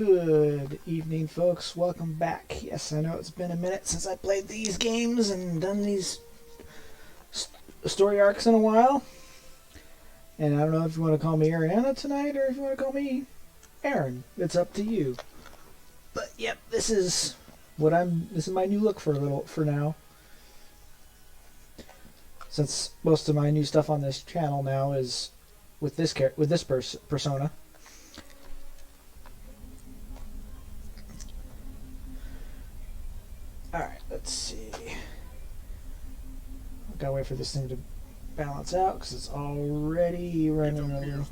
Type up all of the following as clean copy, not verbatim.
Good evening, folks. Welcome back. Yes, I know it's been a minute since I played these games and done these story arcs in a while. And I don't know if you want to call me Ariana tonight or if you want to call me Aaron. It's up to you. But yep, this is my new look for now. Since most of my new stuff on this channel now is with this persona. Alright, let's see. I've got to wait for this thing to balance out because it's already running a little.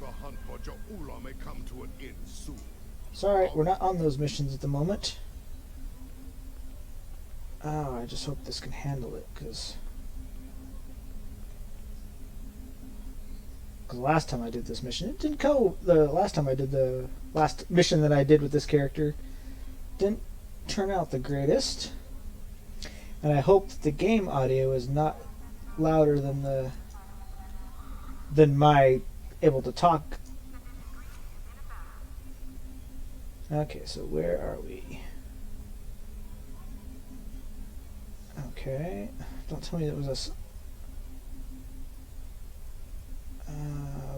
Sorry, we're not on those missions at the moment. Oh, I just hope this can handle it because the last time I did this mission, it didn't go. The last time I did the last mission that I did with this character didn't turn out the greatest. And I hope that the game audio is not louder than my able to talk. Okay, so where are we? Okay, don't tell me that was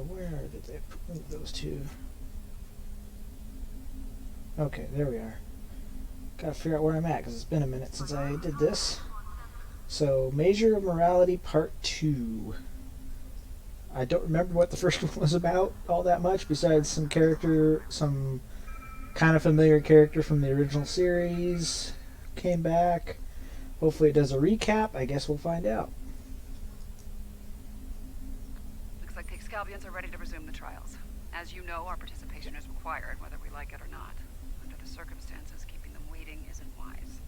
where did they move those two? Okay, there we are. Gotta figure out where I'm at because it's been a minute since I did this. So, Measure of Morality Part 2. I don't remember what the first one was about all that much, besides some kind of familiar character from the original series came back. Hopefully it does a recap. I guess we'll find out. Looks like the Excalbians are ready to resume the trials. As you know, our participation is required, whether we like it or not. Under the circumstances, keeping them waiting isn't wise.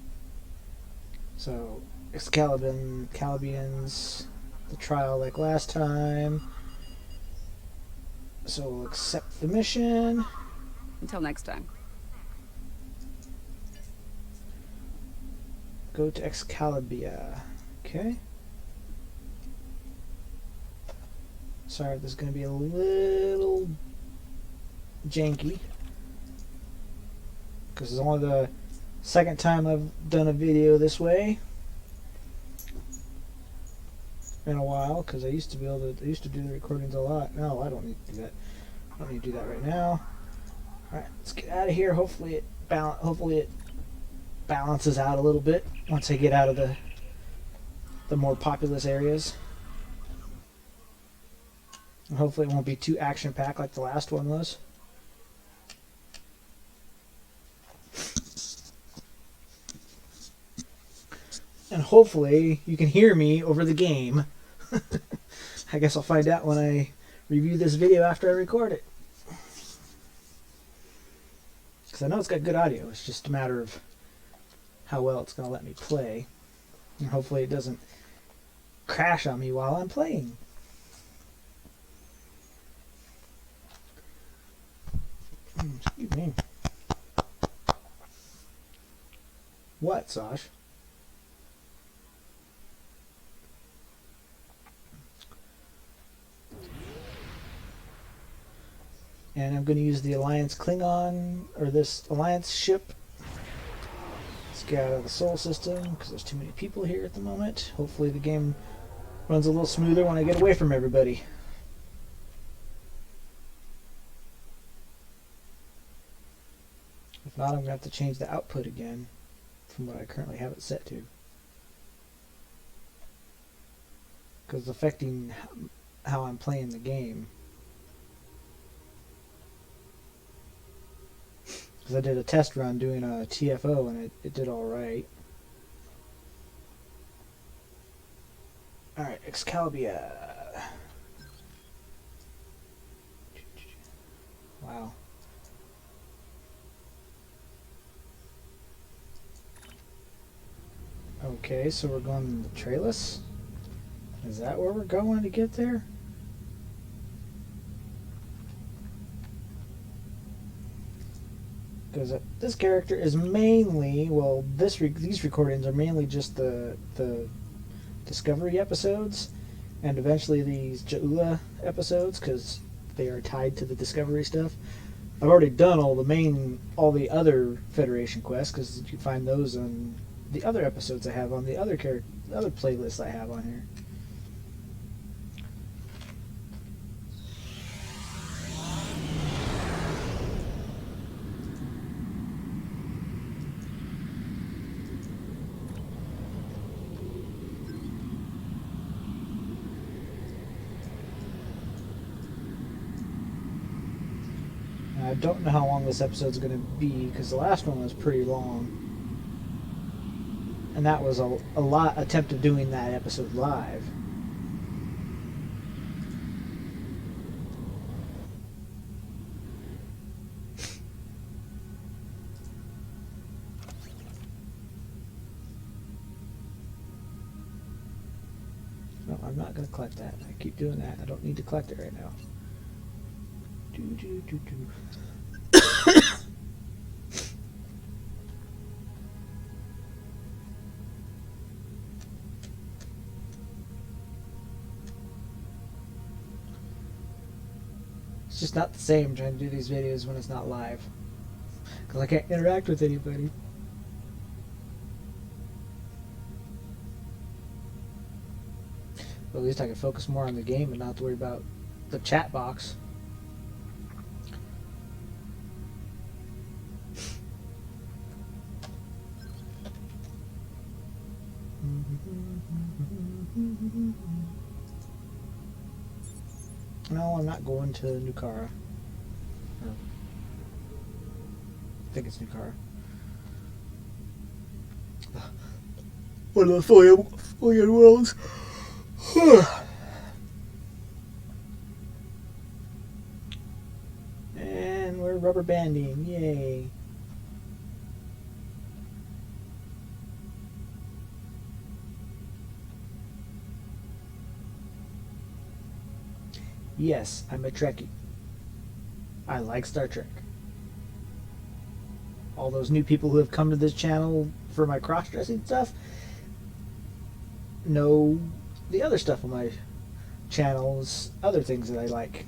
So, Excalbians, the trial like last time. So we'll accept the mission. Until next time. Go to Excalibur. Okay. Sorry, this is going to be a little janky. Because it's only the second time I've done a video this way in a while. Because I used to do the recordings a lot. No, I don't need to do that. I don't need to do that right now. All right, let's get out of here. Hopefully it balances out a little bit once I get out of the more populous areas. And hopefully it won't be too action-packed like the last one was. And hopefully you can hear me over the game. I guess I'll find out when I review this video after I record it. Because I know it's got good audio. It's just a matter of how well it's going to let me play. And hopefully it doesn't crash on me while I'm playing. Excuse me. What, Sash? And I'm going to use the Alliance Klingon, or this Alliance ship. Let's get out of the Sol system, because there's too many people here at the moment. Hopefully the game runs a little smoother when I get away from everybody. If not, I'm going to have to change the output again from what I currently have it set to. Because it's affecting how I'm playing the game. Because I did a test run doing a TFO and it did alright. Alright, Excalibur. Wow. Okay, so we're going to Trailus? Is that where we're going to get there? Because this character is mainly, well, these recordings are mainly just the Discovery episodes, and eventually these Jaula episodes, because they are tied to the Discovery stuff. I've already done all the other Federation quests because you can find those on the other episodes I have on the other playlists I have on here. I don't know how long this episode's going to be because the last one was pretty long. And that was a lot attempt of doing that episode live. No, I'm not going to collect that. I keep doing that. I don't need to collect it right now. Do, do, do, do. It's just not the same trying to do these videos when it's not live. Because I can't interact with anybody. But at least I can focus more on the game and not have to worry about the chat box. No, I'm not going to Nukara. I think it's Nukara. One of the Folian worlds. And we're rubber banding. Yay. Yes, I'm a Trekkie. I like Star Trek. All those new people who have come to this channel for my cross-dressing stuff know the other stuff on my channels, other things that I like.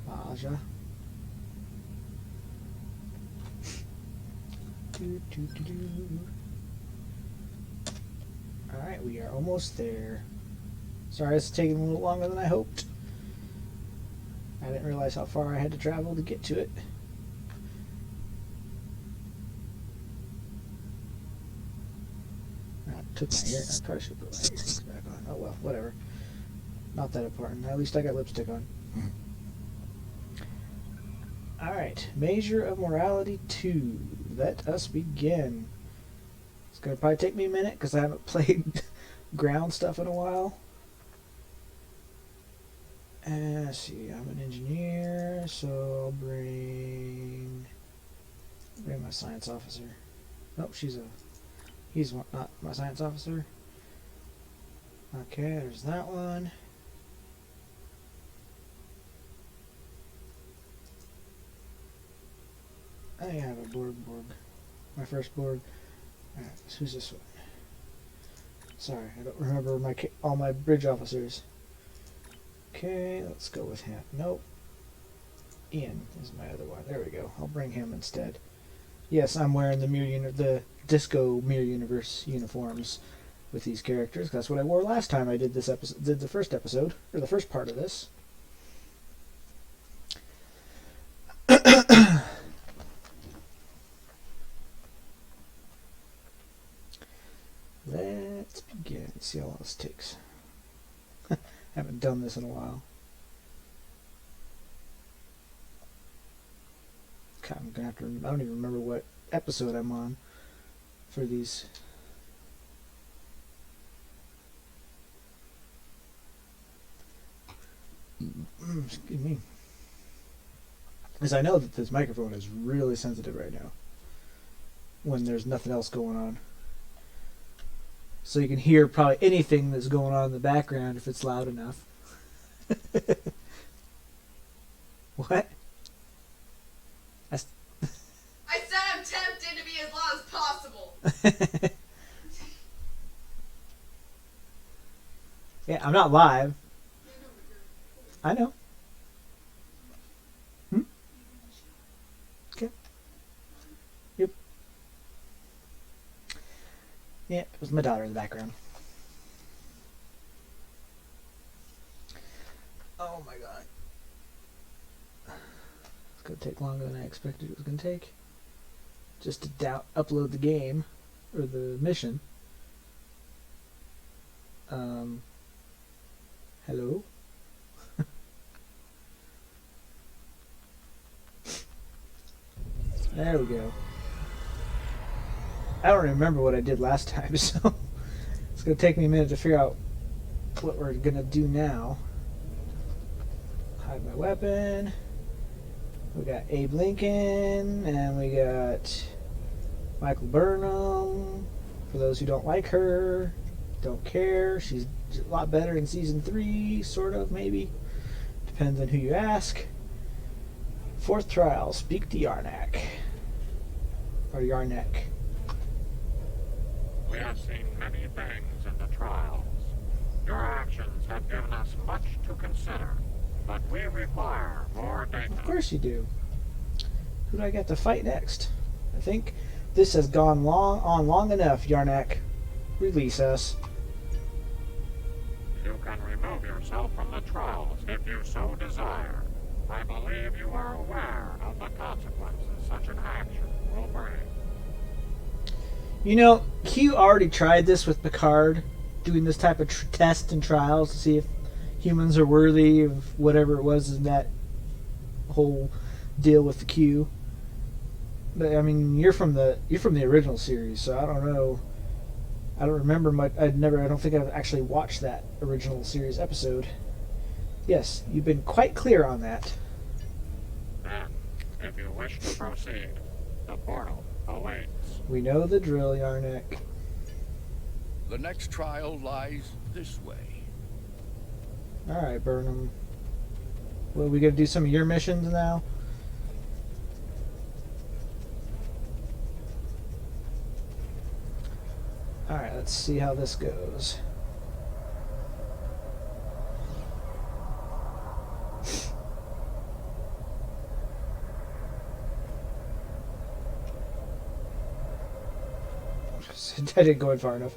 Aja. Alright, we are almost there. Sorry, it's taking a little longer than I hoped. I didn't realize how far I had to travel to get to it. I took my ear. I probably should put my earrings back on. Oh well, whatever. Not that important. At least I got lipstick on. Alright, Measure of Morality 2. Let us begin. It's going to probably take me a minute because I haven't played ground stuff in a while. Let's see, I'm an engineer, so I'll bring my science officer. Nope, he's not my science officer. Okay, there's that one. I have a Borg. My first Borg. Alright, who's this one? Sorry, I don't remember all my bridge officers. Okay, let's go with him. Nope. Ian is my other one. There we go. I'll bring him instead. Yes, I'm wearing the Disco Mirror Universe uniforms with these characters. That's what I wore last time I did this episode. Did the first episode or the first part of this. Let's begin. See how long this takes. Haven't done this in a while. God, I'm gonna have to. I don't even remember what episode I'm on for these. Excuse me. Because I know that this microphone is really sensitive right now when there's nothing else going on. So you can hear probably anything that's going on in the background if it's loud enough. What? I said I'm tempted to be as loud as possible. I'm not live. I know. Okay. Yep. Yeah, it was my daughter in the background. Oh my god. It's going to take longer than I expected it was going to take. Just to upload the game, or the mission. Hello? There we go. I don't remember what I did last time, so it's going to take me a minute to figure out what we're going to do now. Hide my weapon. We got Abe Lincoln, and we got Michael Burnham. For those who don't like her, don't care. She's a lot better in season 3, sort of, maybe. Depends on who you ask. Fourth trial, speak to Yarnak. Or Yarnek. We have seen many things in the trials. Your actions have given us much to consider, but we require more data. Of course you do. Who do I get to fight next? I think this has gone long enough, Yarnak. Release us. You can remove yourself from the trials if you so desire. I believe you are aware of the consequences such an action will bring. You know, Q already tried this with Picard, doing this type of test and trials to see if humans are worthy of whatever it was in that whole deal with the Q. But I mean, you're from the original series, so I don't know. I don't remember much. I don't think I've actually watched that original series episode. Yes, you've been quite clear on that. Then, if you wish to proceed, the portal awaits. We know the drill, Yarnak. The next trial lies this way. Alright, Burnham. Well, we gotta do some of your missions now? Alright, let's see how this goes. I didn't go in far enough.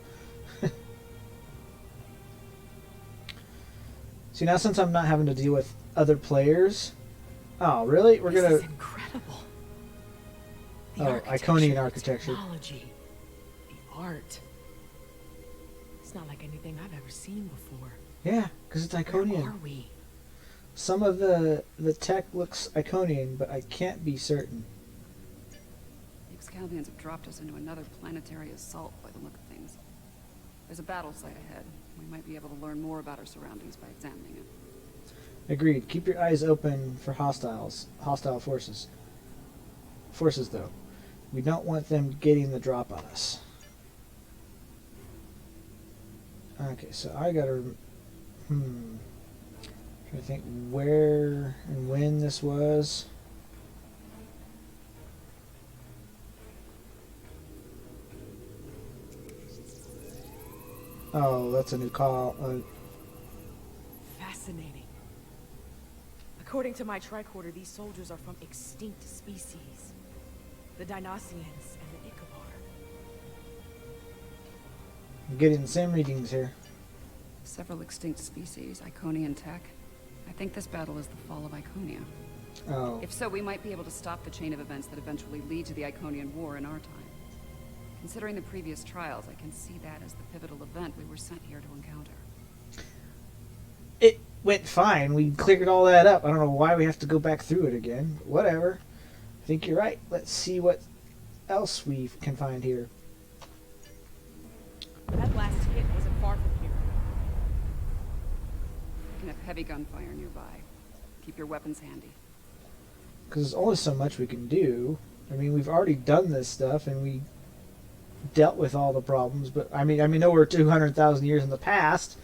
See, now since I'm not having to deal with other players... Oh, really? We're gonna... This is incredible. The Iconian architecture. Technology, the art. It's not like anything I've ever seen before. Yeah, because it's Iconian. Where are we? Some of the tech looks Iconian, but I can't be certain. The Excaliburs have dropped us into another planetary assault by the look of things. There's a battle site ahead. We might be able to learn more about our surroundings by examining it. Agreed. Keep your eyes open for hostile forces. Forces, though. We don't want them getting the drop on us. Okay, so I gotta... trying to think where and when this was. Oh, that's a new call. Fascinating. According to my tricorder, these soldiers are from extinct species. The Dinosaurs and the Ichabod. I'm getting the same readings here. Several extinct species, Iconian tech. I think this battle is the fall of Iconia. Oh. If so, we might be able to stop the chain of events that eventually lead to the Iconian War in our time. Considering the previous trials, I can see that as the pivotal event we were sent here to encounter. It went fine. We cleared all that up. I don't know why we have to go back through it again. Whatever. I think you're right. Let's see what else we can find here. That last hit wasn't far from here. We can have heavy gunfire nearby. Keep your weapons handy. Because there's only so much we can do. I mean, we've already done this stuff, and we dealt with all the problems. But I mean, know we're 200,000 years in the past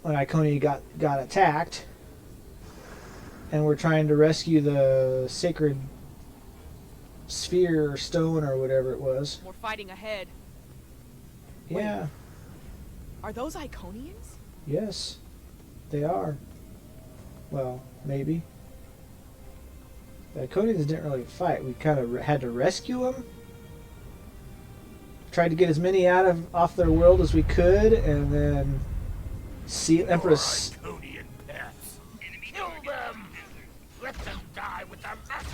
when Iconia got attacked, and we're trying to rescue the sacred sphere or stone or whatever it was. More fighting ahead. Yeah. Are those Iconians? Yes, they are. Well, maybe. The Iconians didn't really fight. We kind of had to rescue them. Tried to get as many off their world as we could, and then see Empress. Iconian pets. Kill them! Let them die with their master!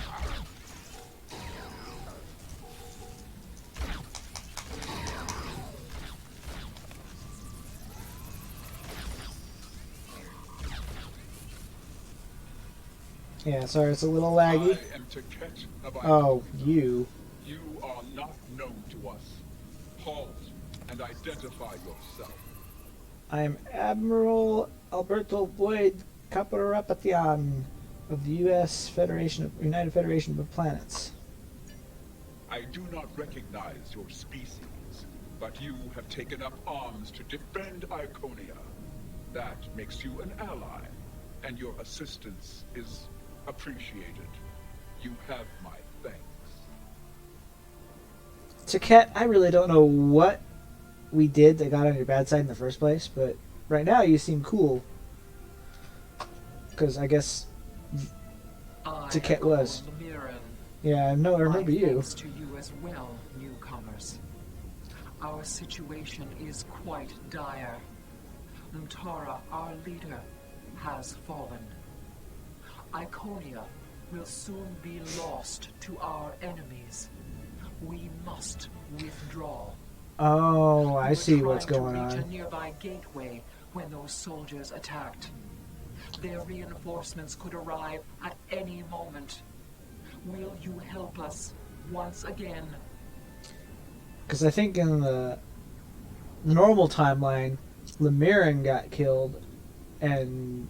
Yeah, sorry, it's a little laggy. I am Pt2. Oh, you. You are not known to us. Halt and identify yourself. I am Admiral Alberto Boyd Caparapatian of the U.S. United Federation of Planets. I do not recognize your species, but you have taken up arms to defend Iconia. That makes you an ally, and your assistance is appreciated. You have my thanks. Taket, I really don't know what we did that got on your bad side in the first place, but right now you seem cool. Because I guess Taket was. Yeah, no, I remember you. Thanks to you as well, newcomers. Our situation is quite dire. Mtara, our leader, has fallen. Iconia will soon be lost to our enemies. We must withdraw. Oh, I We were see what's trying going to reach on. a nearby gateway when those soldiers attacked. Their reinforcements could arrive at any moment. Will you help us once again? Because I think in the normal timeline, Lemirin got killed, and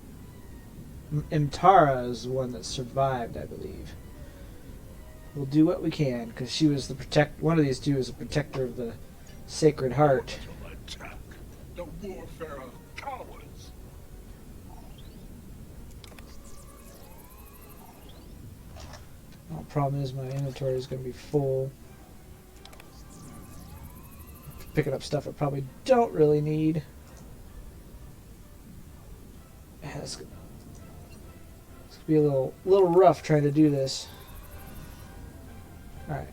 Imtara is the one that survived, I believe. We'll do what we can, because she was one of these two is a protector of the Sacred Heart. Attack the warfare of cowards. The problem is my inventory is going to be full. Picking up stuff I probably don't really need. Yeah, it's going to be a little rough trying to do this. Alright.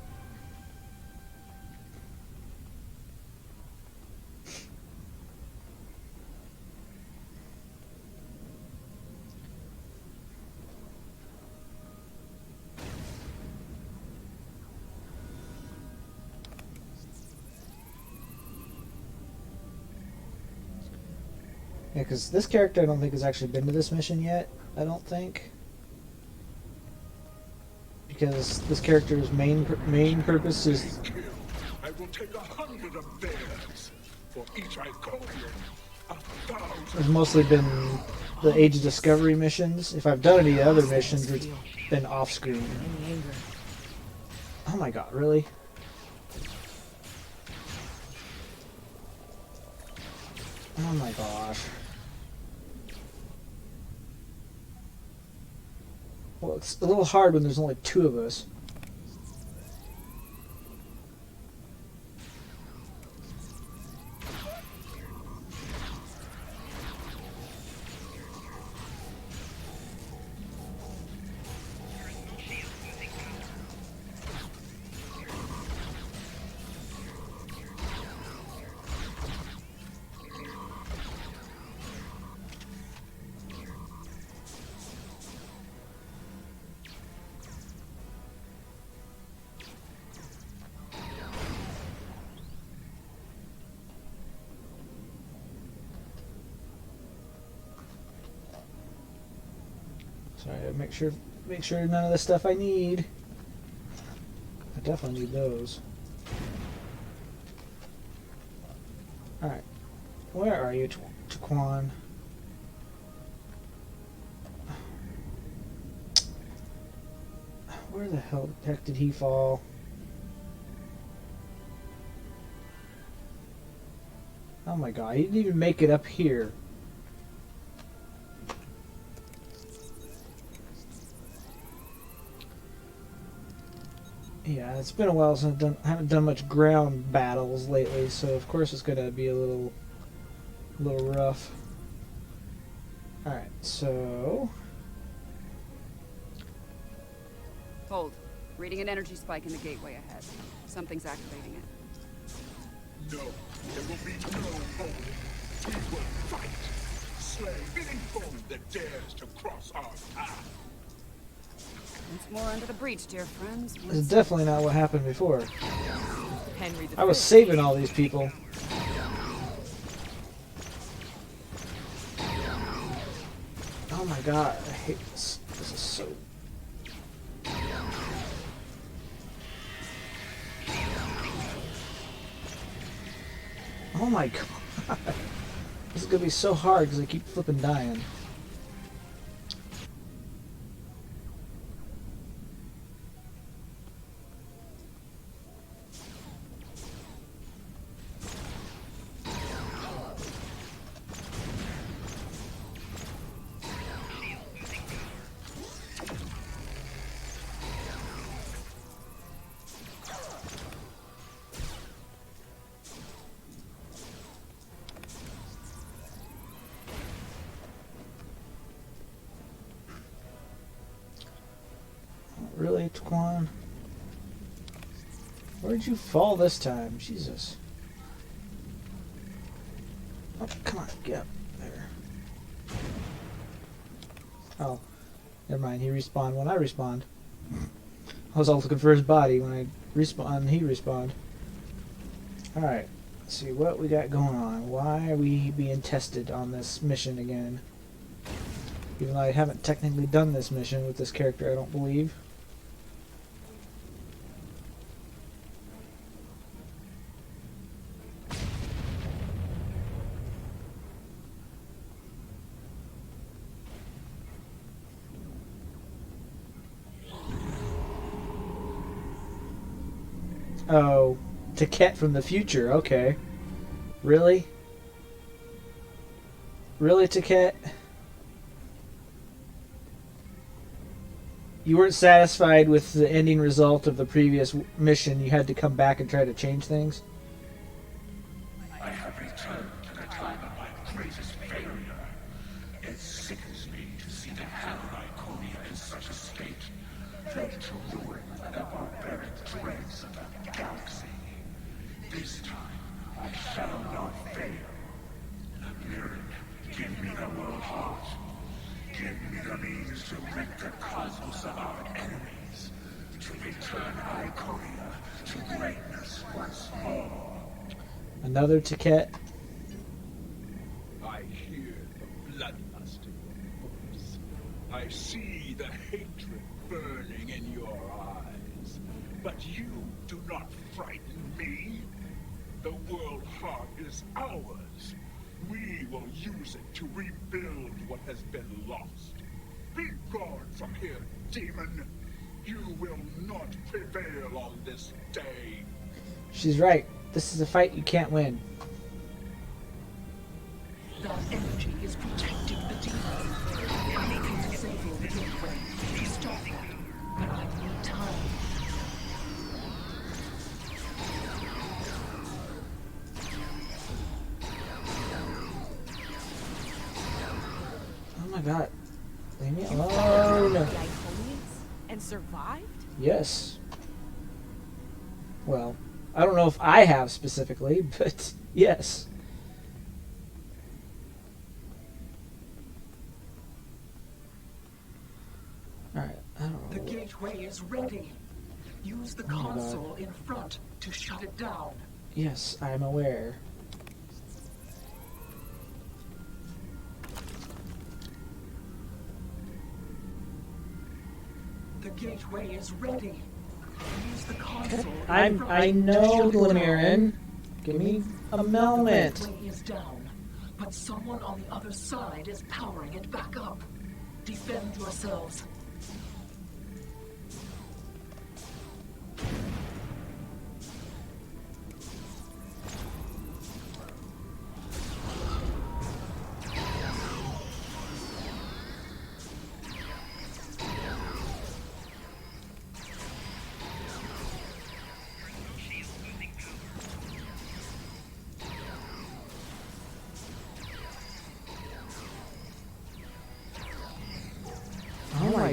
Yeah, because this character I don't think has actually been to this mission yet. I don't think. Because this character's main purpose is... I will take 100 of theirs. For each Iconian, 1,000. It's mostly been the Age of Discovery missions. If I've done any other missions, it's been off screen. Any anger. Oh my god, really? Oh my gosh. Well, it's a little hard when there's only two of us. Sorry, make sure none of the stuff I need. I definitely need those. Alright. Where are you, Taquan? Where the hell the heck did he fall? Oh my god, he didn't even make it up here. Yeah, it's been a while since I haven't done much ground battles lately, so of course it's gonna be a little rough. Alright, so... Hold. Reading an energy spike in the gateway ahead. Something's activating it. No, there will be no holding. We will fight. Slay any foe that dares to cross our path. Once more under the breach, dear friends. This is definitely not what happened before. Henry I was V. saving all these people. Oh my god, I hate this. This is so... Oh my god. This is gonna be so hard because I keep flipping dying. Really, Tquan? Where'd you fall this time? Jesus. Oh, come on, get up there. Oh, never mind. He respawned when I respawned. I was all looking for his body when I respawned. He respawned. Alright, let's see what we got going on. Why are we being tested on this mission again? Even though I haven't technically done this mission with this character, I don't believe. Oh, Pt2 from the future, okay. Really? Really, Pt2? You weren't satisfied with the ending result of the previous mission, you had to come back and try to change things? I have returned to the time of my greatest failure. It sickens me to see the hell Iconia in such a state, ready to ruin the barbaric dregs of the galaxy. This time, I shall not fail. Lyric, give me the world heart. Give me the means to rid the cosmos of our enemies, to return Iconia to greatness once more. Another Pt2? I hear the bloodlust in your voice. I see the hatred burning in your eyes. But you do not frighten me. The world heart is ours. We will use it to rebuild what has been lost. Be gone from here, demon. You will not prevail on this day. She's right. This is a fight you can't win. That energy is protecting the demon. I can disable the gateway. Stop that. But I need time. Oh my god. Leave me The alone. Iconians and survived? Yes. Well, I don't know if I have specifically, but yes. Alright, I don't know. The gateway is ready. Use the Oh my God. console in front to shut it down. Yes, I am aware. The gateway is ready. Use the console. I know, Glamirin. Give me a moment. The gateway is down, but someone on the other side is powering it back up. Defend yourselves.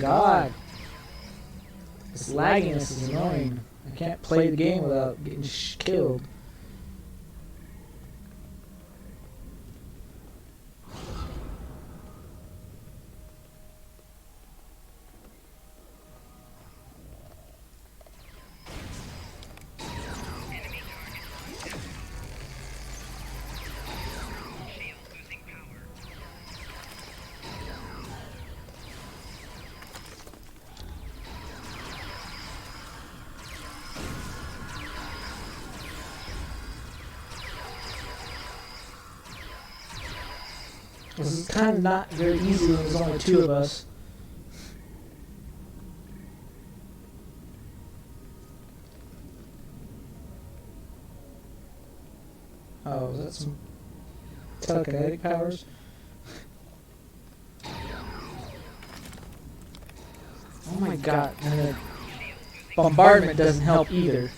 god. This lagginess is annoying. I can't play the game without getting killed. This is kind of not very easy when there's only two of us. Oh, is that some telekinetic powers? Oh my god, and the bombardment doesn't help either.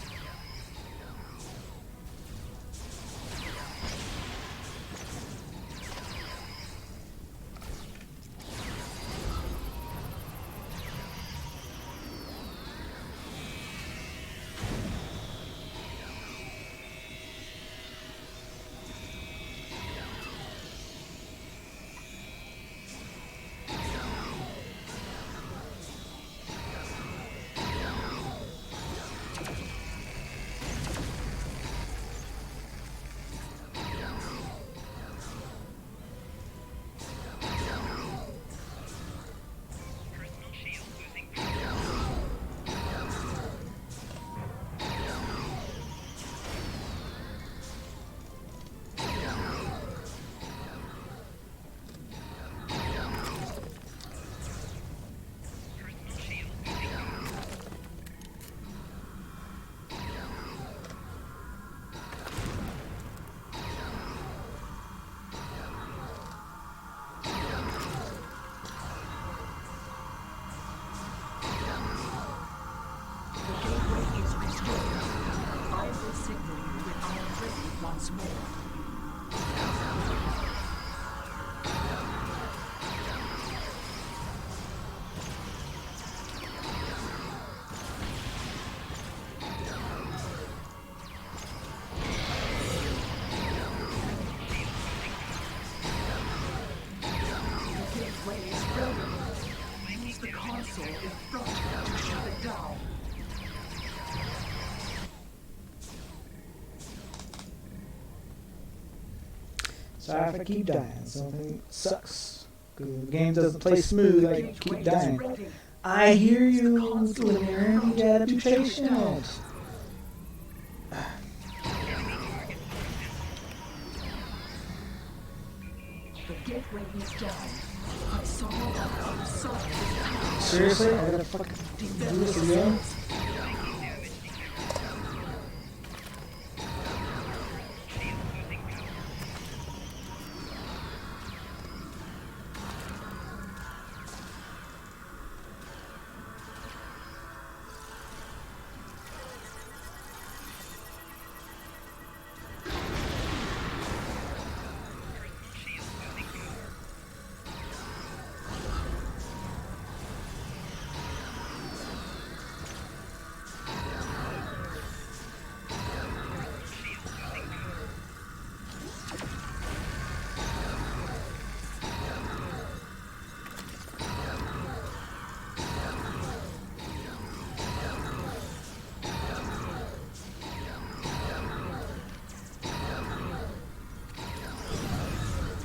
Once more. The gateway is ready. Use the console in front to shut it down. Sorry if I keep dying. Something sucks. Because the game doesn't play smooth, I keep dying. I hear you, Linear. You gotta be patient. The gateway is down. I saw it. Seriously? I gotta fucking do this again?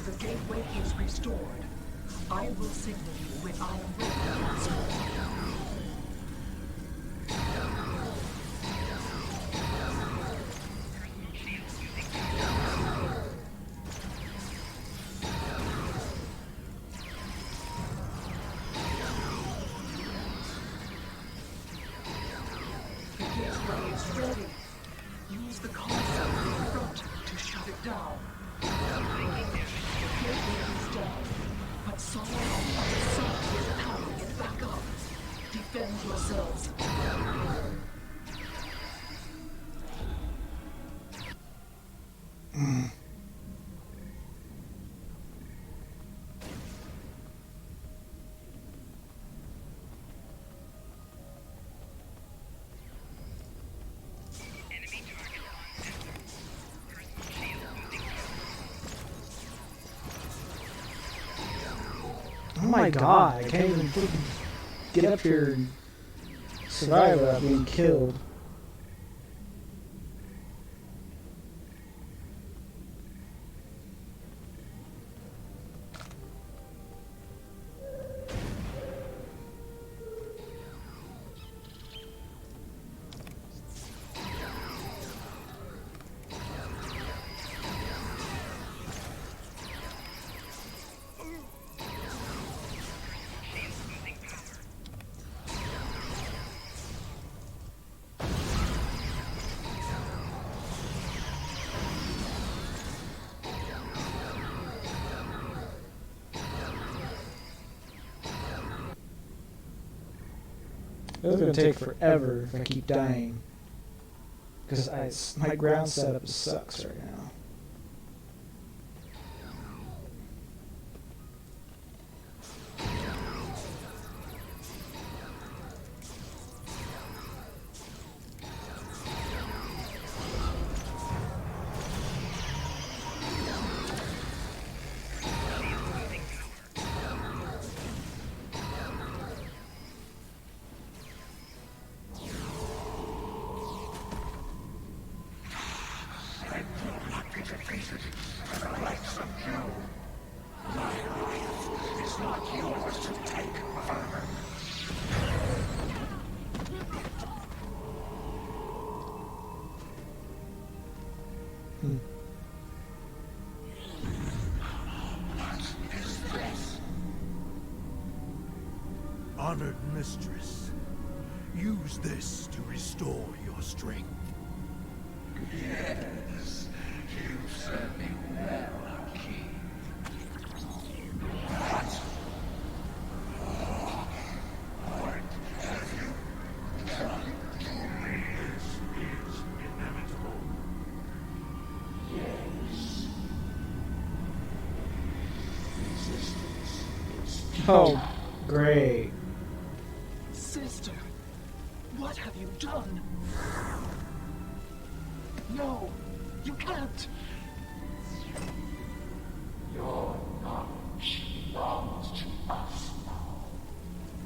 The gateway is restored. I will signal you when I am ready once more. The gateway is ready. Use the console in front to shut it down. The gateway is down, but someone on the other side is powering it back up. Defend yourselves. my god, I can't even freaking get up here and survive without being killed. This is going to take forever if I keep dying. Because my ground setup sucks right now. Honored mistress, use this to restore your strength. Yes, you served me well, King. What? What have you done to me? This is inevitable. Yes. Resistance is Oh, great. Sister, what have you done? No, you can't. your knowledge belongs to us now.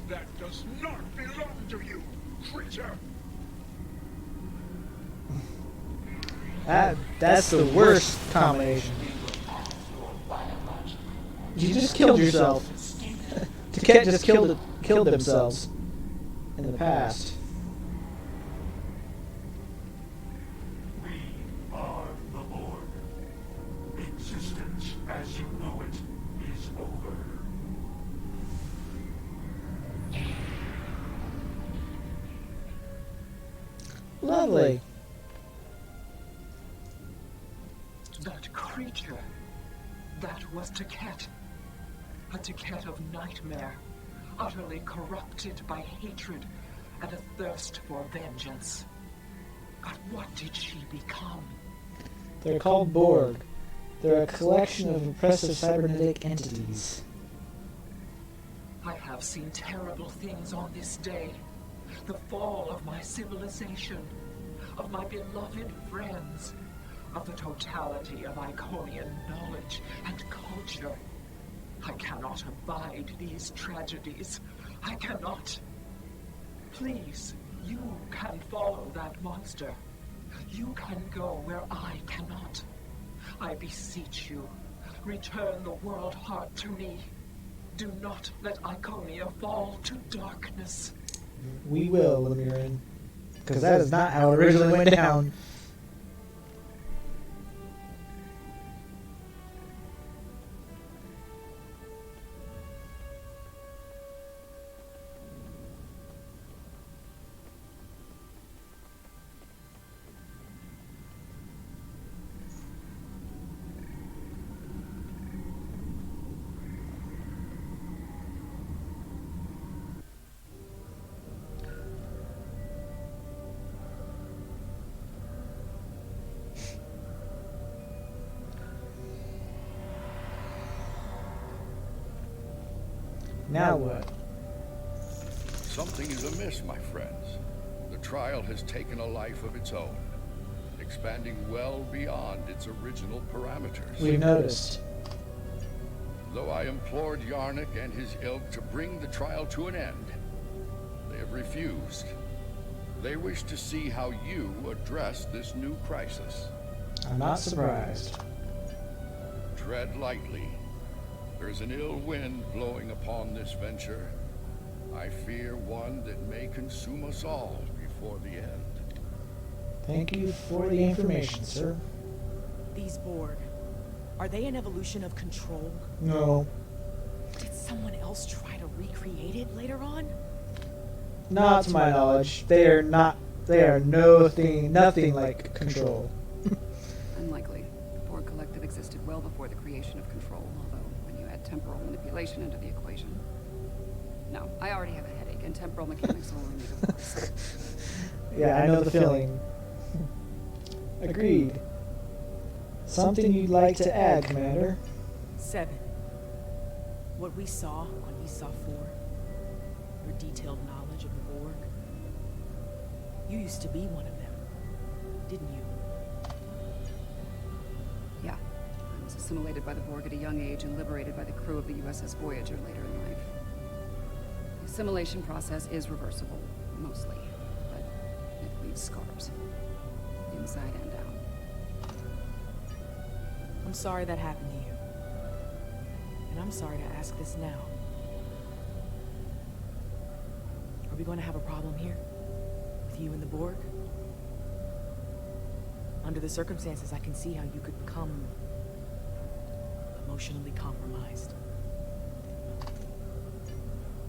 That does not belong to you, creature! That's the worst combination. You just killed yourself. Taket just killed themselves in the past. We are the Lord. Existence as you know it is over. Lovely. That creature, that was Taket. A Taket of nightmare, utterly corrupted by hatred and a thirst for vengeance. But what did she become? They're called Borg. They're a collection of impressive cybernetic entities. I have seen terrible things on this day. The fall of my civilization, of my beloved friends, of the totality of Iconian knowledge and culture. I cannot abide these tragedies. I cannot. Please, you can follow that monster. You can go where I cannot. I beseech you, return the world heart to me. Do not let Iconia fall to darkness. We will, Lemirin. Because that is not how it originally went down. Now what? Something is amiss, my friends. The trial has taken a life of its own, expanding well beyond its original parameters. We've noticed. Though I implored Yarnik and his ilk to bring the trial to an end, they have refused. They wish to see how you address this new crisis. I'm not surprised. Tread lightly. There's an ill wind blowing upon this venture. I fear one that may consume us all before the end. Thank you for the information, sir. These Borg, are they an evolution of control? No. Did someone else try to recreate it later on? Not to my knowledge. They are not. They are nothing like control. Unlikely. The Borg Collective existed well before the creation of Control, although when you add temporal manipulation into the equation... No, I already have a headache, and temporal mechanics will only make it worse. Yeah, I know the feeling. Agreed. Something you'd like to add, Commander? 7. What we saw on ESA 4, your detailed knowledge of the Borg. You used to be one of them, didn't you? Yeah. I was assimilated by the Borg at a young age and liberated by the crew of the USS Voyager later in life. The assimilation process is reversible, mostly, but it leaves scars. Inside and out. I'm sorry that happened to you. And I'm sorry to ask this now. Are we going to have a problem here? With you and the Borg? Under the circumstances, I can see how you could become emotionally compromised.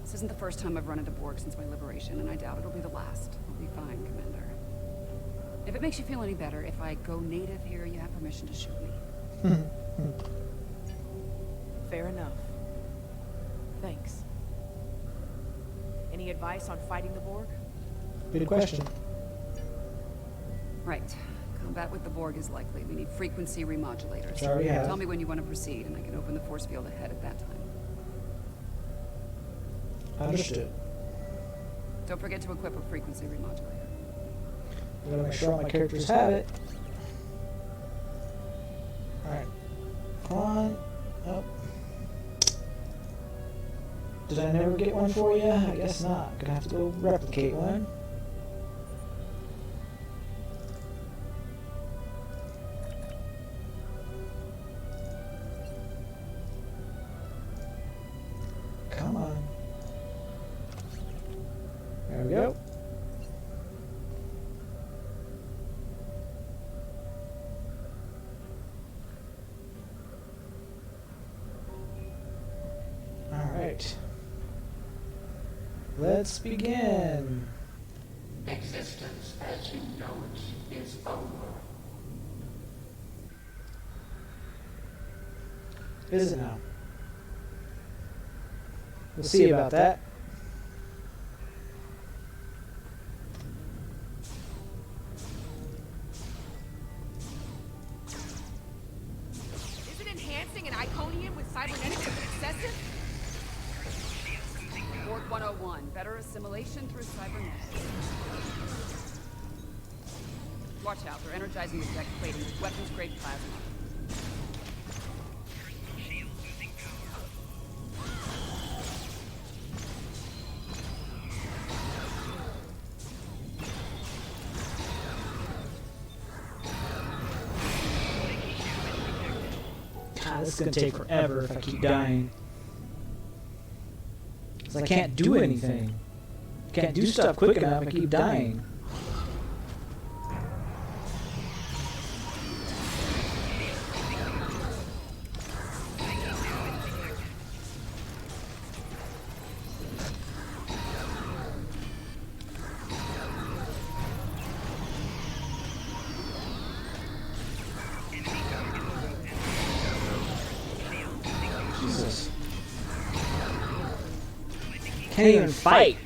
This isn't the first time I've run into Borg since my liberation, and I doubt it'll be the last. I'll be fine, Commander. If it makes you feel any better, if I go native here, you have permission to shoot me. Fair enough. Thanks. Any advice on fighting the Borg? Good question. Right. Combat with the Borg is likely. We need frequency remodulators. Sorry, yeah. Tell me when you want to proceed, and I can open the force field ahead at that time. Understood. Don't forget to equip a frequency remodulator. I'm gonna make sure all my characters have it. Alright. Come on. Up. Did I never get one for you? I guess not. Gonna have to go replicate one. Come on. There we go. Alright. Let's begin. Existence as you know it is over. Is it now? We'll see about that. Isn't enhancing an Iconium with cybernetics excessive? Borg 101. Better assimilation through cybernetics. Watch out. They're energizing the deck plating with weapons-grade plasma. God, this is gonna take forever if I keep dying. 'Cause I can't do anything. Can't do stuff quick enough, I keep dying. Jesus. Can't even fight.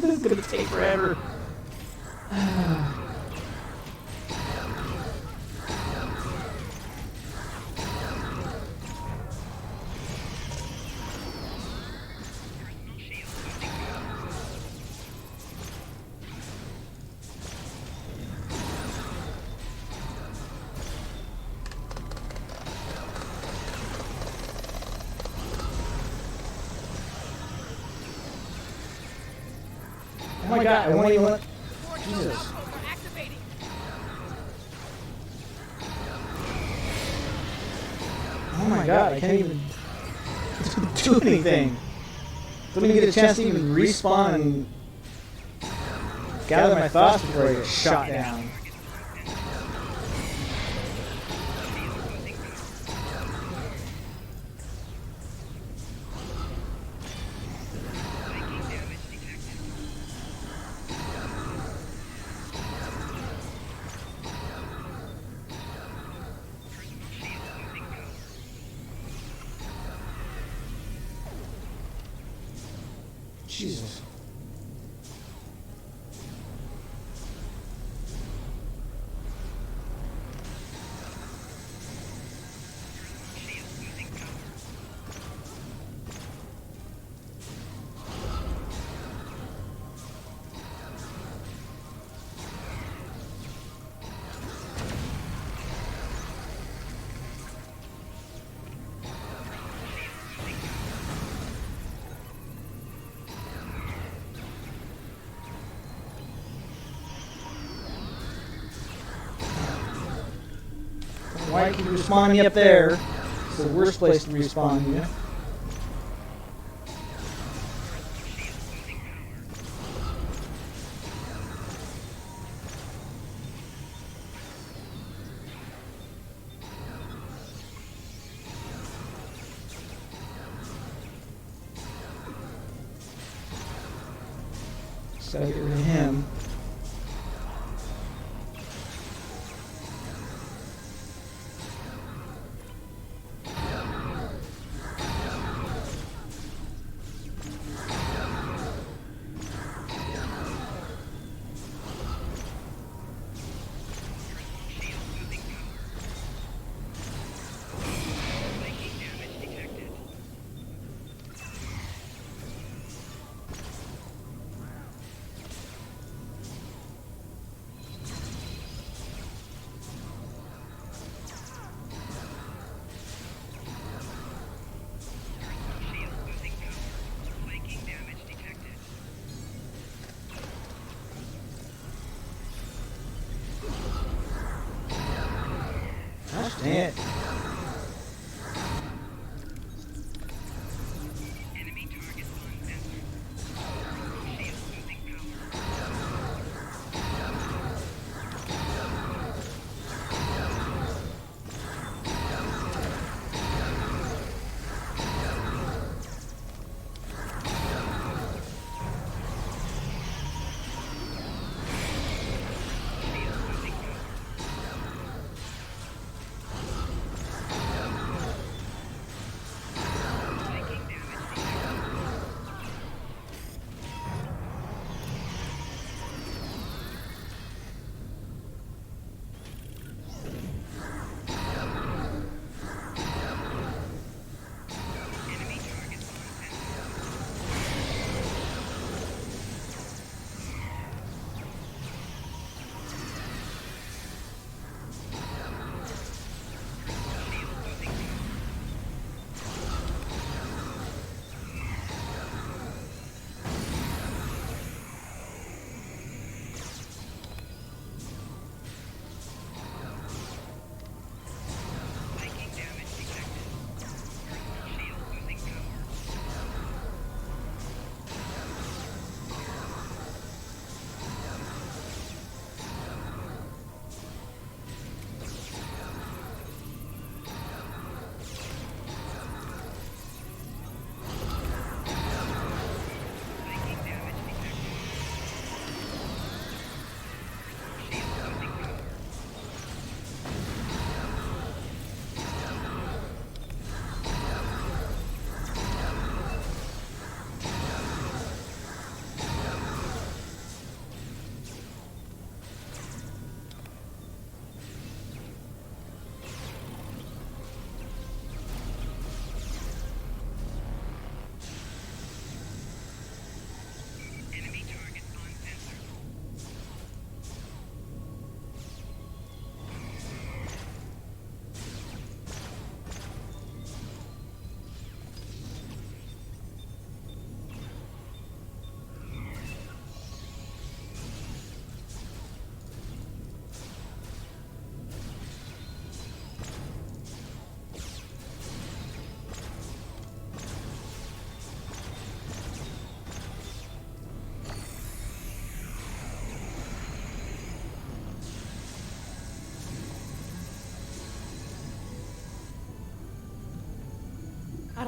This is gonna take forever. Oh my god, I won't even let... Jesus. Oh my god, I can't even do anything. Don't even get a chance to even respawn and gather my thoughts before I get shot down. Jesus. Why keep respawning me up there? It's the worst place to respawn you. So get rid of him.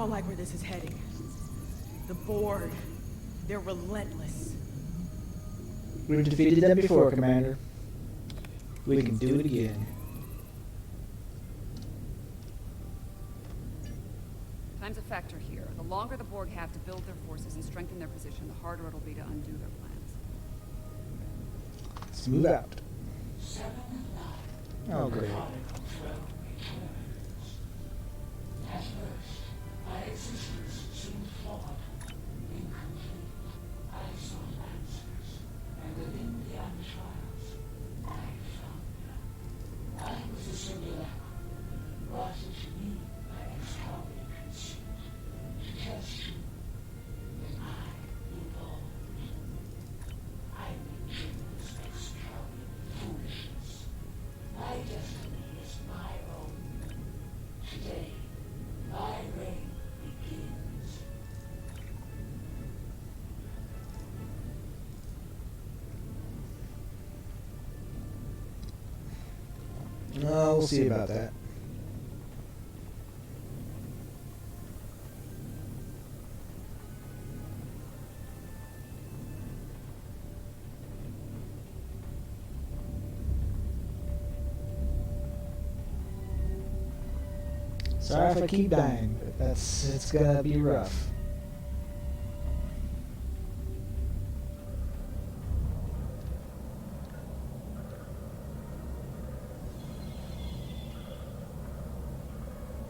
don't like where this is heading. The Borg, they're relentless. We've defeated them before, Commander. We can do it again. Time's a factor here. The longer the Borg have to build their forces and strengthen their position, the harder it'll be to undo their plans. Let's move out. Oh, great. At first, my existence seemed flawed, incomplete. I sought answers, and within the entrails, I found them. I was a simulacrum, brought into me by Extraordinary conceit, to test you. When I evolved, I became this extraordinary foolishness. My destiny is my own. Today, my reign begins. Oh, we'll see about that. Sorry if I keep dying, but it's gonna be rough.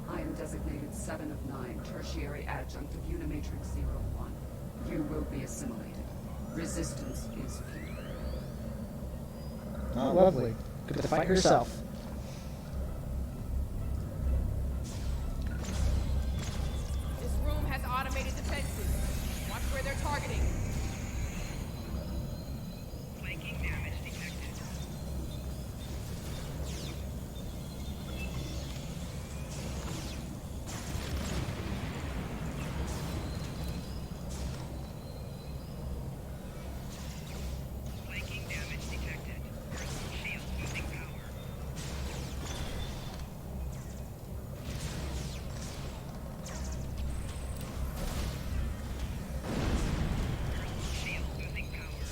I am designated 7 of 9, tertiary adjunct of Unimatrix 01. You will be assimilated. Resistance is futile. Oh, lovely. Get to fight herself. This room has automated defenses. Watch where they're targeting. Flanking damage detected. Flanking damage detected. Personal shield losing power. Personal shield losing power.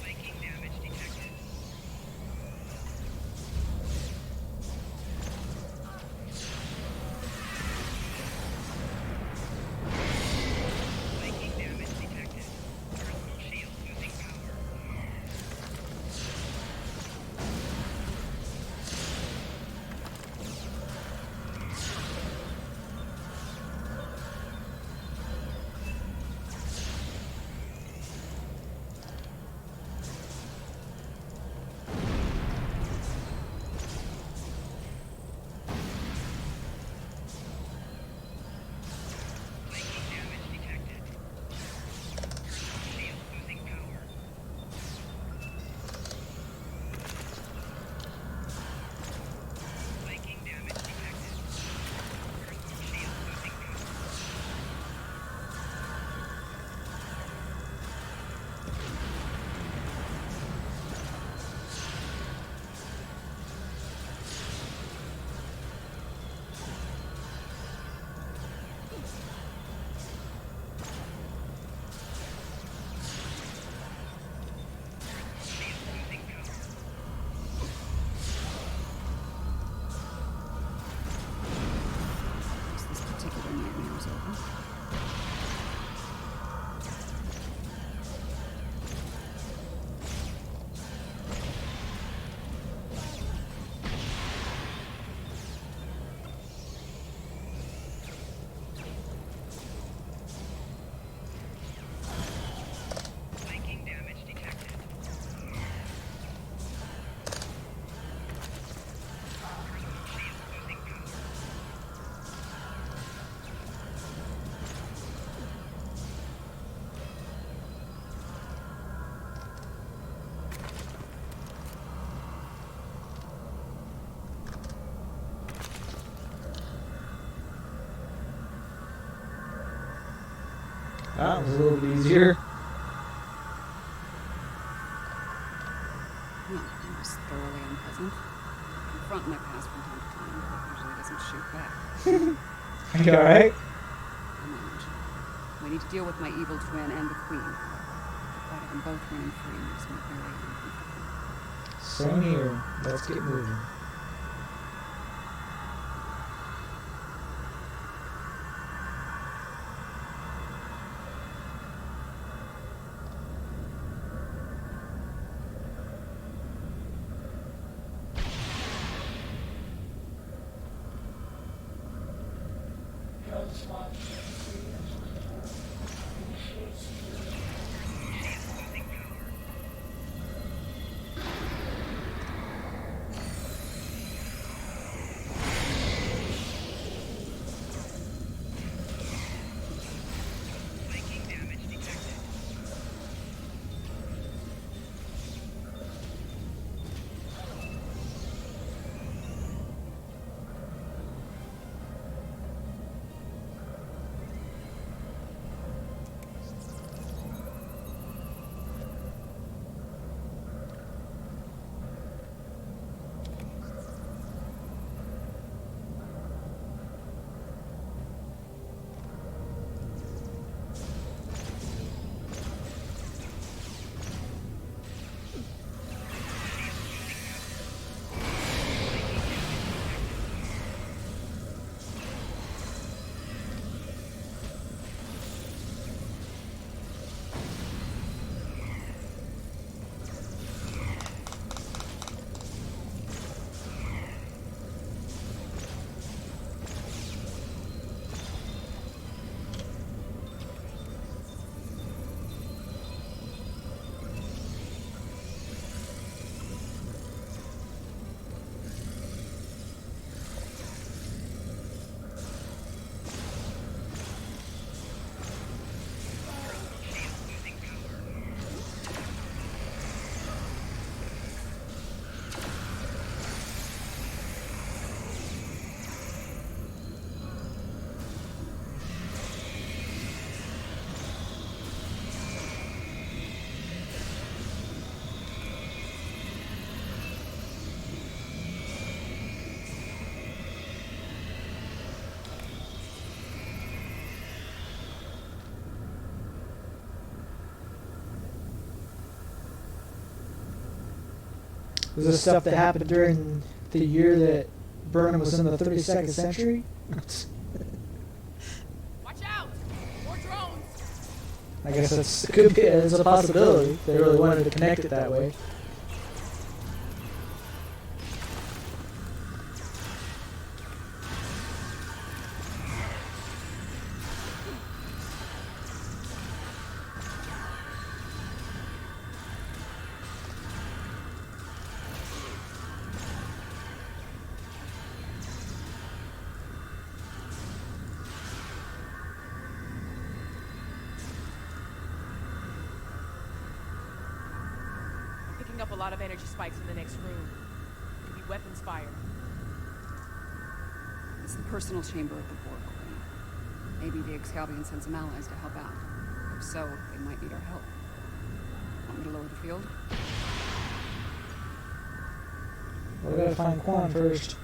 Flanking damage detected. Flanking damage detected. Personal shield losing power. Flanking damage detected. Personal shield losing power. Flanking damage detected. Personal shield losing power. Shield losing power. Is this particular nightmare is over? Flanking damage detected. Personal shield losing power. That was a little bit easier. Well, I was innocent. I confront my past from time to time, but it usually doesn't shoot back. Are you alright? I manage. We need to deal with my evil twin and the queen. The thought of them both running free makes me very uncomfortable. Same here. Let's get moving. Flanking damage detected. Was this stuff that happened during the year that Burnham was in the 32nd century? Watch out! More drones! I guess that's could be it's a possibility. They really wanted to connect it that way. Picking up a lot of energy spikes in the next room. Could be weapons fire. It's the personal chamber of the Borg Queen. Maybe the Excalibur sent some allies to help out. If so, they might need our help. Want me to lower the field? Well, we gotta find Quan first.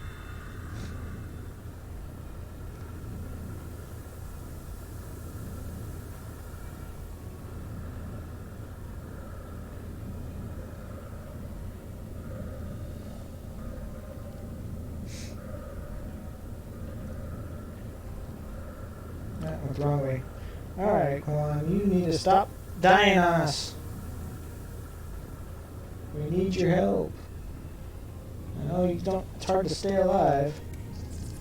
That went the wrong way. Alright, Quan, you need to stop dying on us. We need your help. I know you don't. It's hard to stay alive.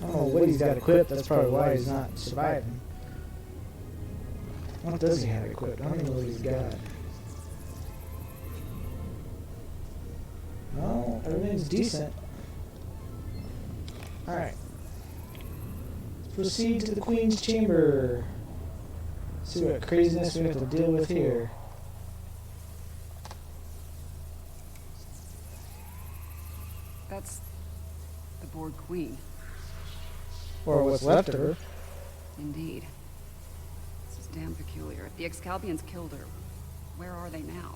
I don't know what he's got equipped. That's probably why he's not surviving. What does he have equipped? I don't even know what he's got. No, everything's decent. Alright. Proceed to the Queen's chamber. See what craziness we have to deal with here. That's the Borg Queen. Or what's left of her. Indeed. This is damn peculiar. If the Excalbians killed her, where are they now?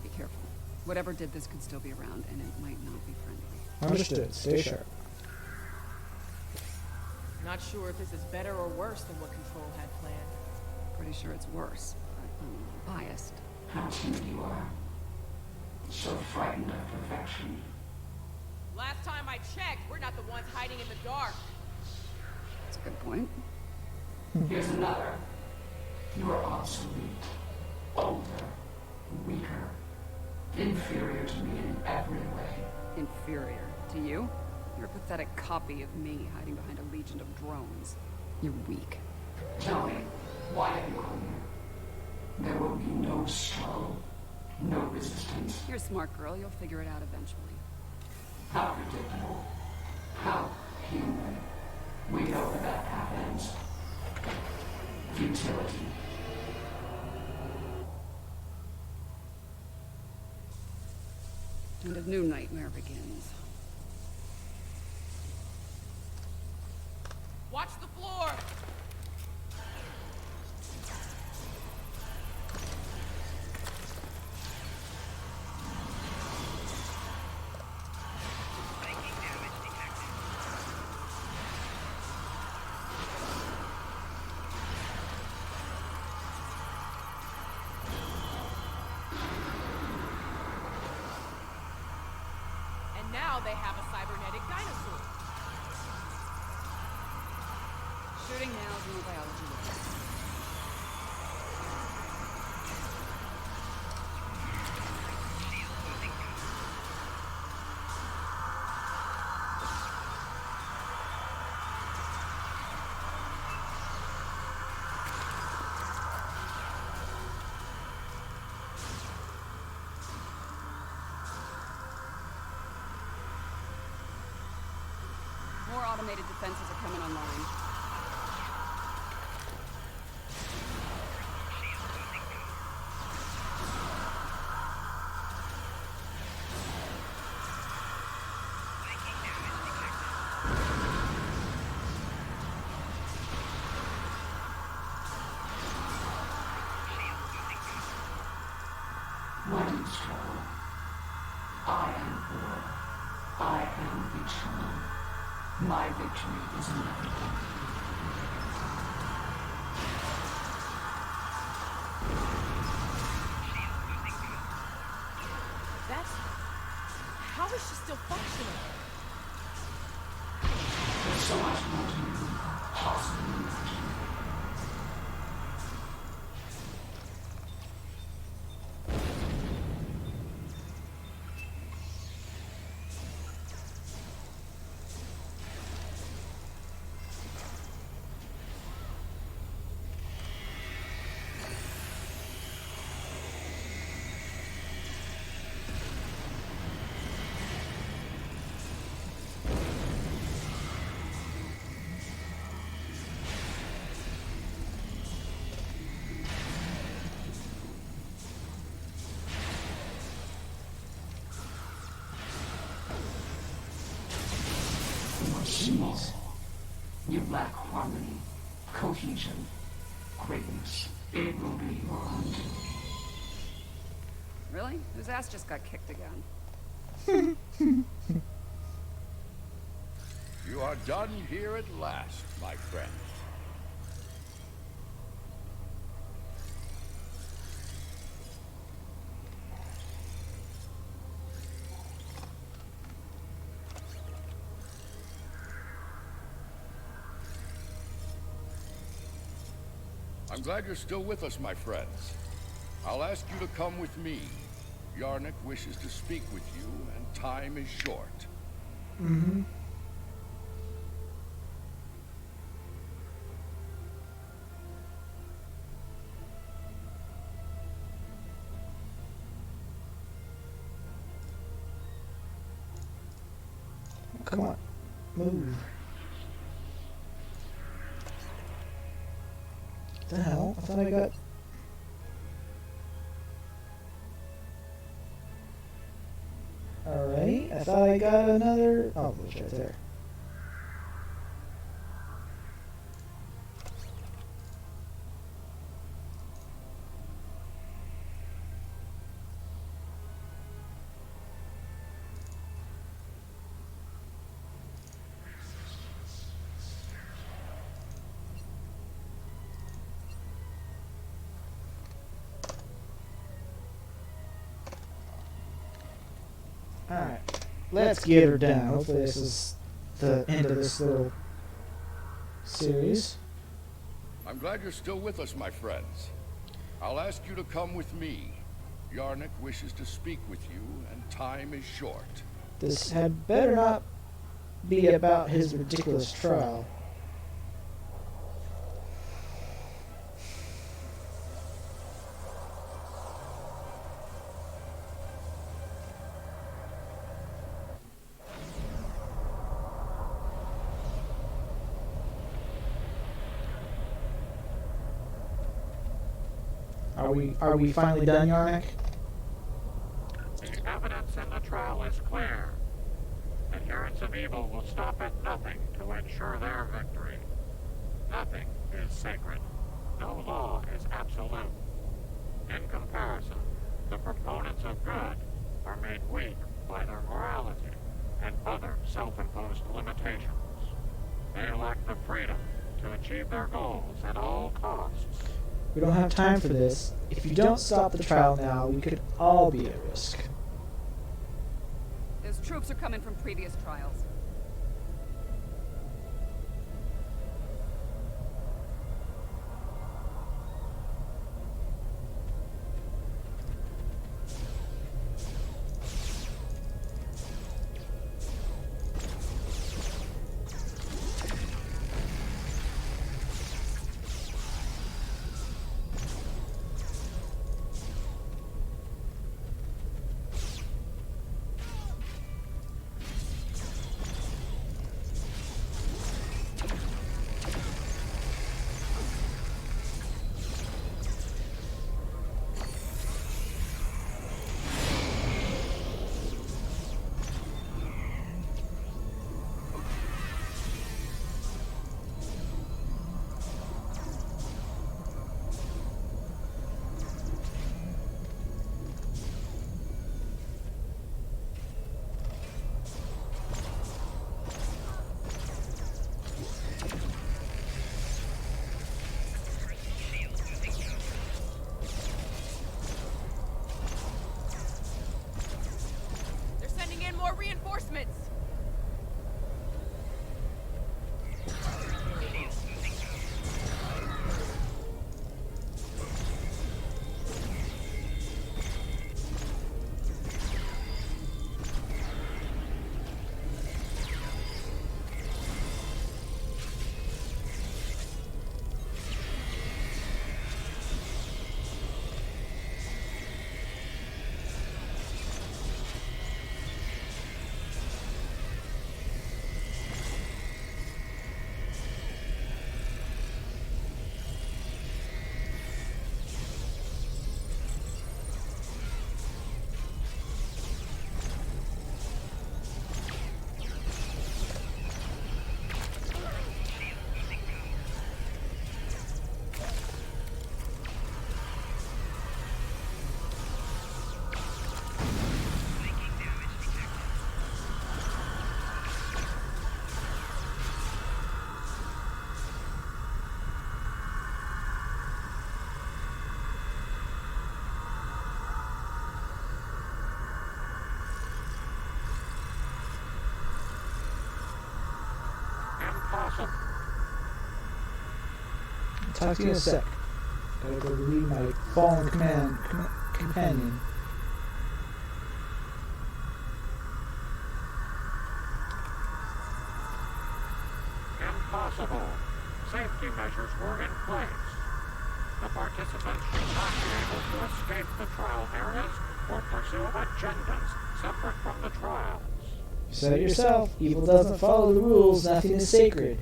Be careful. Whatever did this could still be around, and it might not be friendly. Understood. Stay sharp. Not sure if this is better or worse than what Control had planned. Pretty sure it's worse, but I'm a little biased. How timid you are. So frightened of perfection. Last time I checked, we're not the ones hiding in the dark. That's a good point. Here's another. You are obsolete. Older. Weaker. Inferior to me in every way. Inferior to you? You're a pathetic copy of me hiding behind a legion of drones. You're weak. Tell me, why have you come here? There will be no struggle. No resistance. You're a smart girl. You'll figure it out eventually. How predictable. How human. We know where that path ends. Futility. And a new nightmare begins. Watch the floor! Psychic damage detected. And now they have a cybernetic dinosaur. Shooting now is neurobiology. Shield losing power. More automated defenses are coming online. Shield losing power. Psychic damage detected. Shield losing power. Why do you struggle? I am war. I am eternal. My victory is inevitable. Shield losing power. That's... How is she still functional? There's so much more to you, possibly imagine. Jeez. You lack harmony, cohesion, greatness. It will be your undoing. Really? Whose ass just got kicked again? You are done here at last, my friend. I'm glad you're still with us, my friends. I'll ask you to come with me. Yarnik wishes to speak with you, and time is short. Mm-hmm. Come on. Move. What the hell? I thought I got... Alright, I thought I got another... Oh, it was right there. Alright. Let's get her done. Hopefully this is the end of this little series. I'm glad you're still with us, my friends. I'll ask you to come with me. Yarnik wishes to speak with you, and time is short. This had better not be about his ridiculous trial. Are we finally done, Yarnik? The evidence in the trial is clear. Adherents of evil will stop at nothing to ensure their victory. Nothing is sacred. No law is absolute. In comparison, the proponents of good are made weak by their morality and other self-imposed limitations. They lack the freedom to achieve their goals at all costs. We don't have time for this. If you don't stop the trial now, we could all be at risk. Those troops are coming from previous trials. Reinforcements! Impossible. Talk to you in a sec. Gotta go relieve my fallen companion. Impossible. Safety measures were in place. The participants should not be able to escape the trial areas or pursue agendas separate from the trials. You said it yourself. Evil doesn't follow the rules. Nothing is sacred.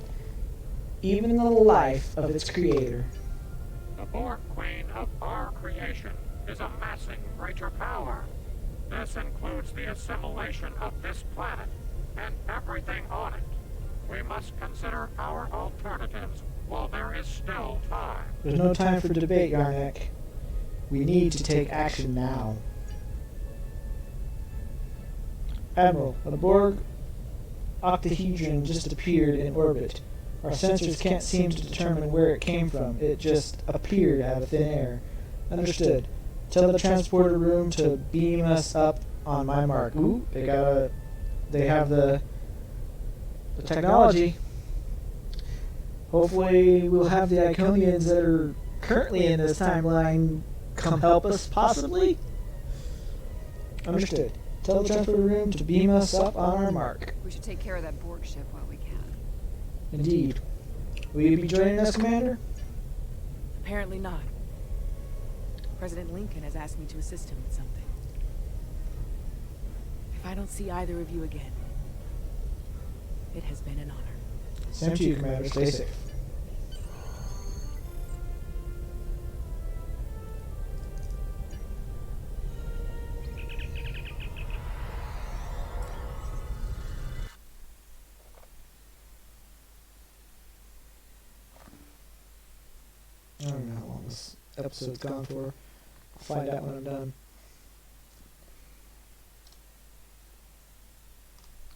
Even the life of its creator. The Borg Queen of our creation is amassing greater power. This includes the assimilation of this planet and everything on it. We must consider our alternatives while there is still time. There's no time for debate, Yarnek. We need to take action now. Admiral, a Borg octahedron just appeared in orbit. Our sensors can't seem to determine where it came from. It just appeared out of thin air. Understood. Tell the transporter room to beam us up on my mark. Ooh, they have the technology. Hopefully we'll have the Iconians that are currently in this timeline come help us, possibly? Understood. Tell the transfer room to beam us up on our mark. We should take care of that Borg ship while we can. Indeed. Will you be joining us, Commander? Apparently not. President Lincoln has asked me to assist him with something. If I don't see either of you again, it has been an honor. Same to you, Commander. Stay safe. I don't know how long this episode's gone for. I'll find out when I'm done.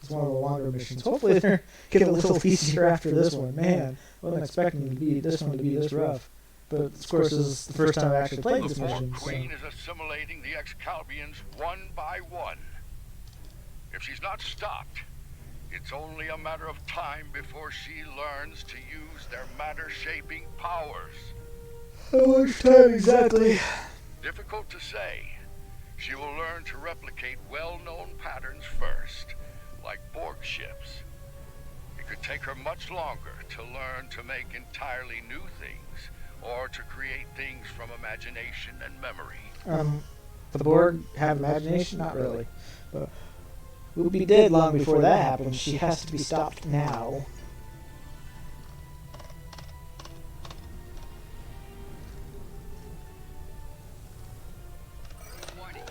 It's one of the longer missions. Hopefully they're get a little easier after this one. Man, I wasn't expecting this one to be this rough. But of course, this is the first time I actually played The this Borg mission. Queen is assimilating the Excalbians one by one. If she's not stopped, it's only a matter of time before she learns to use their matter-shaping powers. How much time exactly? Difficult to say. She will learn to replicate well-known patterns first, like Borg ships. It could take her much longer to learn to make entirely new things, or to create things from imagination and memory. The Borg have imagination? Not really. But we'll be dead long before that happens. She has to be stopped now. Warning.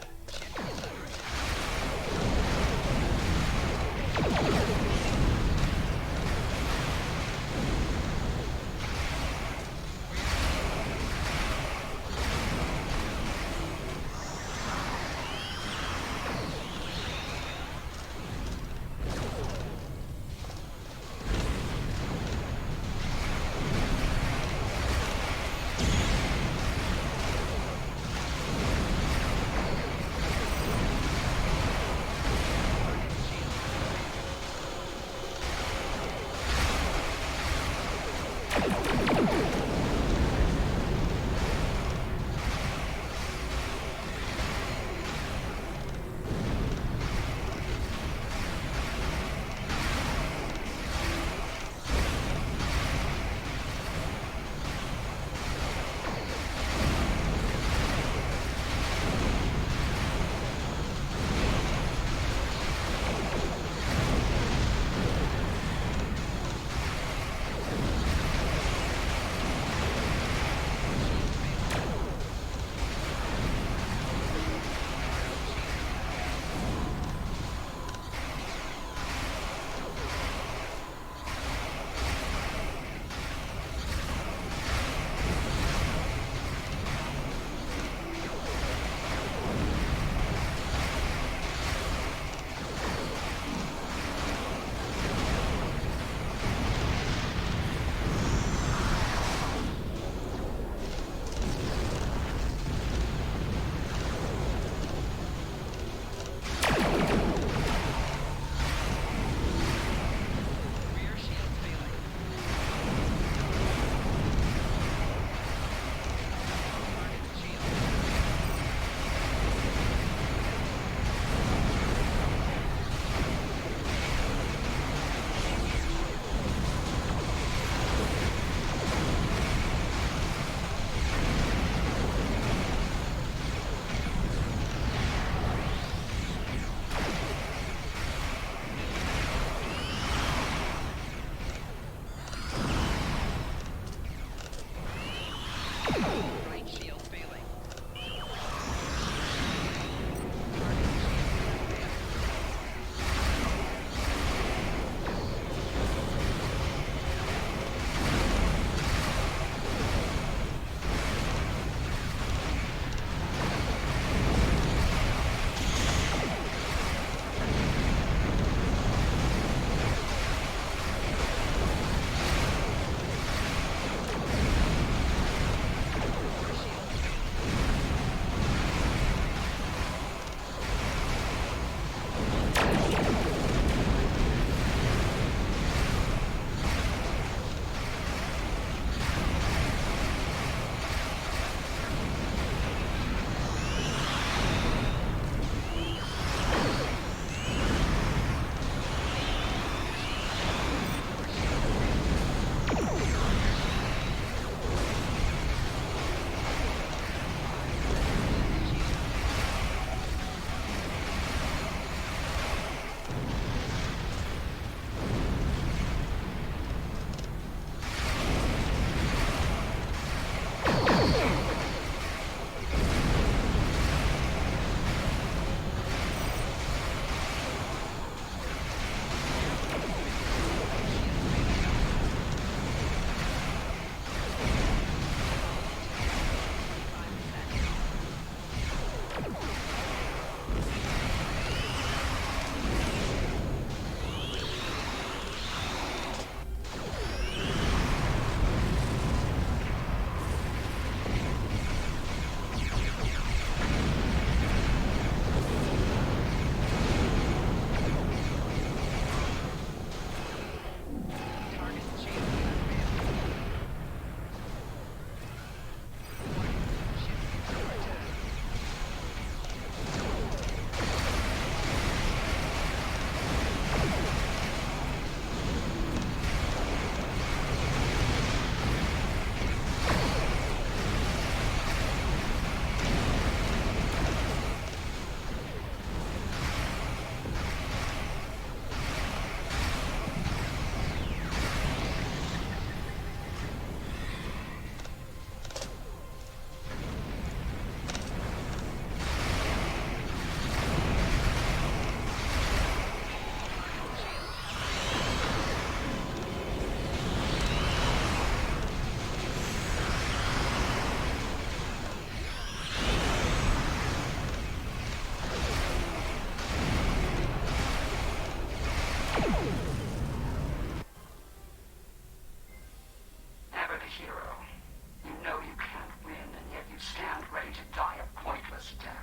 you stand ready to die a pointless death.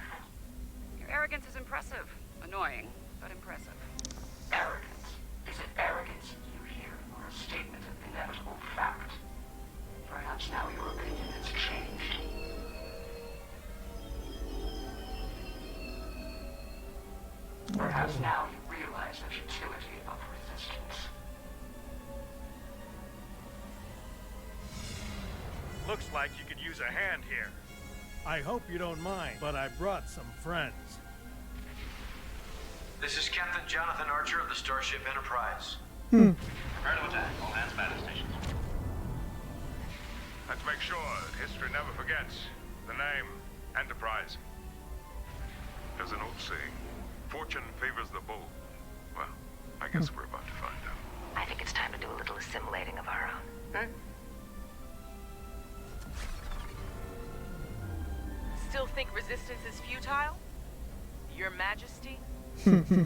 Your arrogance is impressive. Annoying, but impressive. Arrogance? Is it arrogance you hear, or a statement of inevitable fact? Perhaps now your opinion has changed. Perhaps now you realize the futility of resistance. Looks like you could use a hand here. I hope you don't mind, but I brought some friends. This is Captain Jonathan Archer of the Starship Enterprise. Prepare to attack. All hands battle stations. Let's make sure that history never forgets the name Enterprise. There's an old saying, fortune favors the bold. Well, I guess we're about to find out. I think it's time to do a little assimilating of our own. Still think resistance is futile? Your Majesty? Resistance.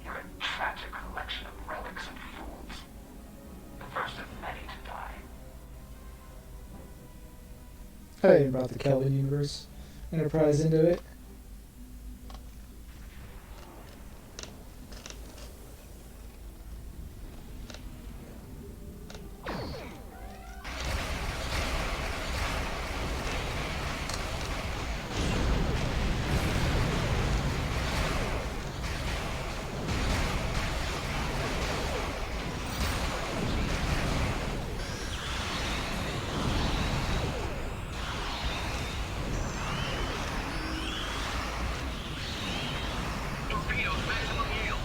You're a tragic collection of relics and fools. The first of many to die. I even brought the Kelvin universe Enterprise into it. Torpedoes, maximum yield.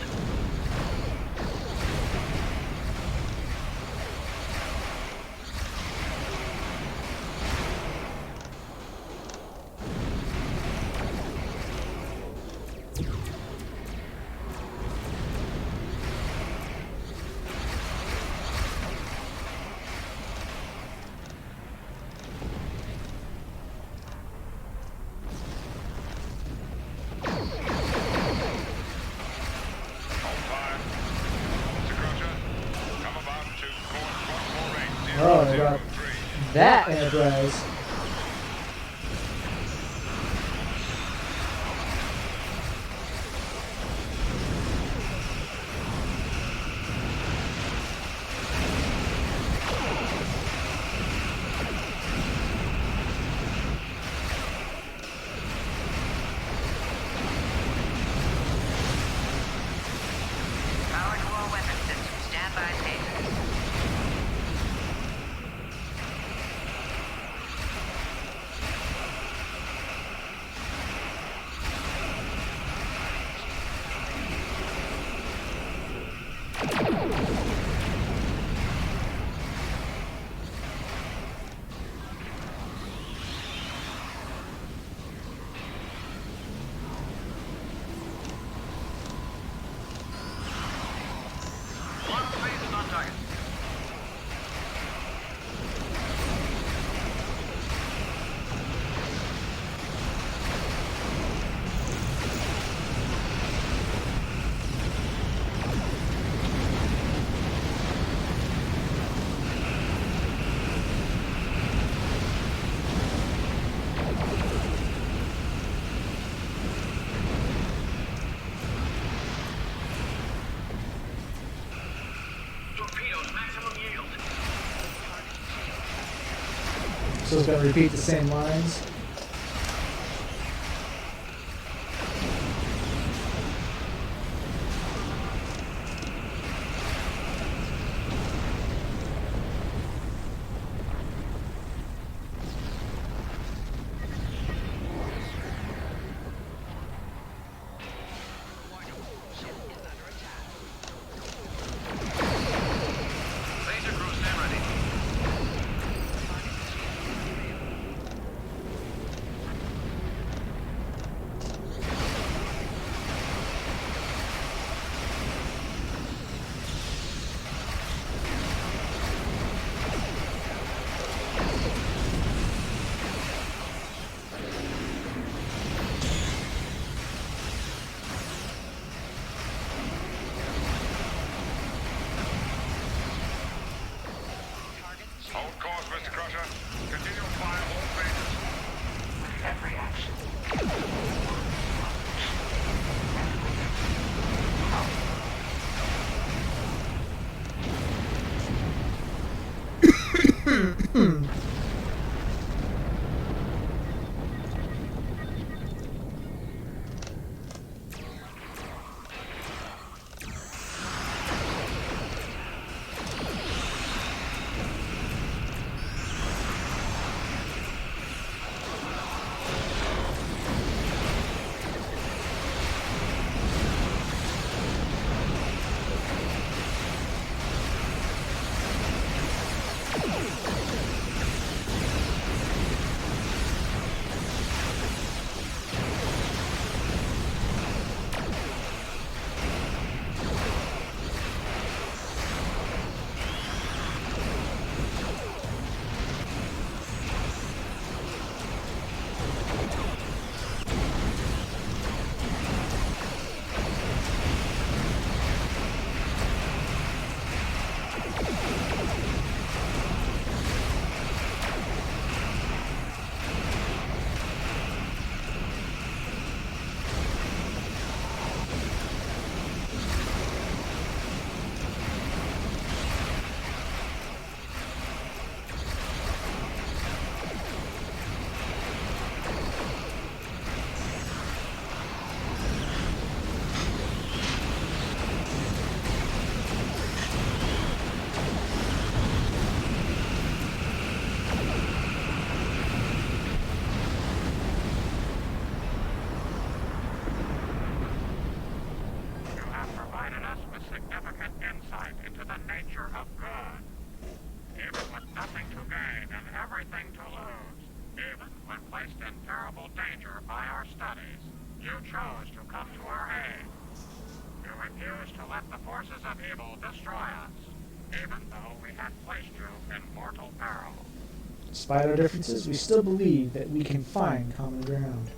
Oh, they got that Enterprise. Power to all weapon systems. Stand by station. One phase is on target. Torpedoes, maximum yield. So it's going to repeat the same lines. Laser crew, stand ready. Roger. Continue fire all phases. Every action. You have provided us with significant insight into the nature of good. Even with nothing to gain and everything to lose, even when placed in terrible danger by our studies, you chose to come to our aid. You refused to let the forces of evil destroy us, even though we had placed you in mortal peril. Despite our differences, we still believe that we can find common ground.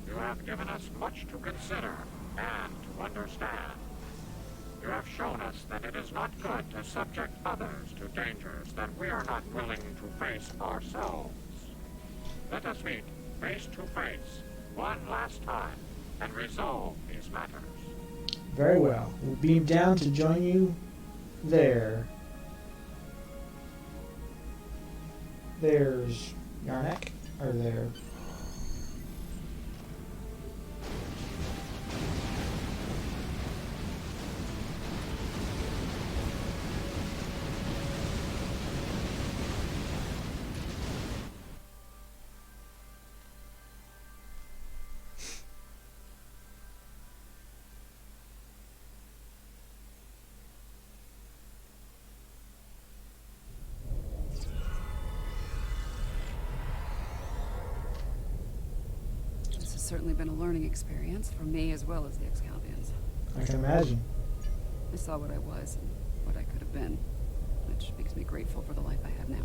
You have given us much to consider and to understand. You have shown us that it is not good to subject others to dangers that we are not willing to face ourselves. Let us meet face to face one last time and resolve these matters. Very well. We'll beam down to join you there. There's Yarnak, or there. This has certainly been a learning experience for me as well as the Excalbians. I can imagine. I saw what I was and what I could have been, which makes me grateful for the life I have now.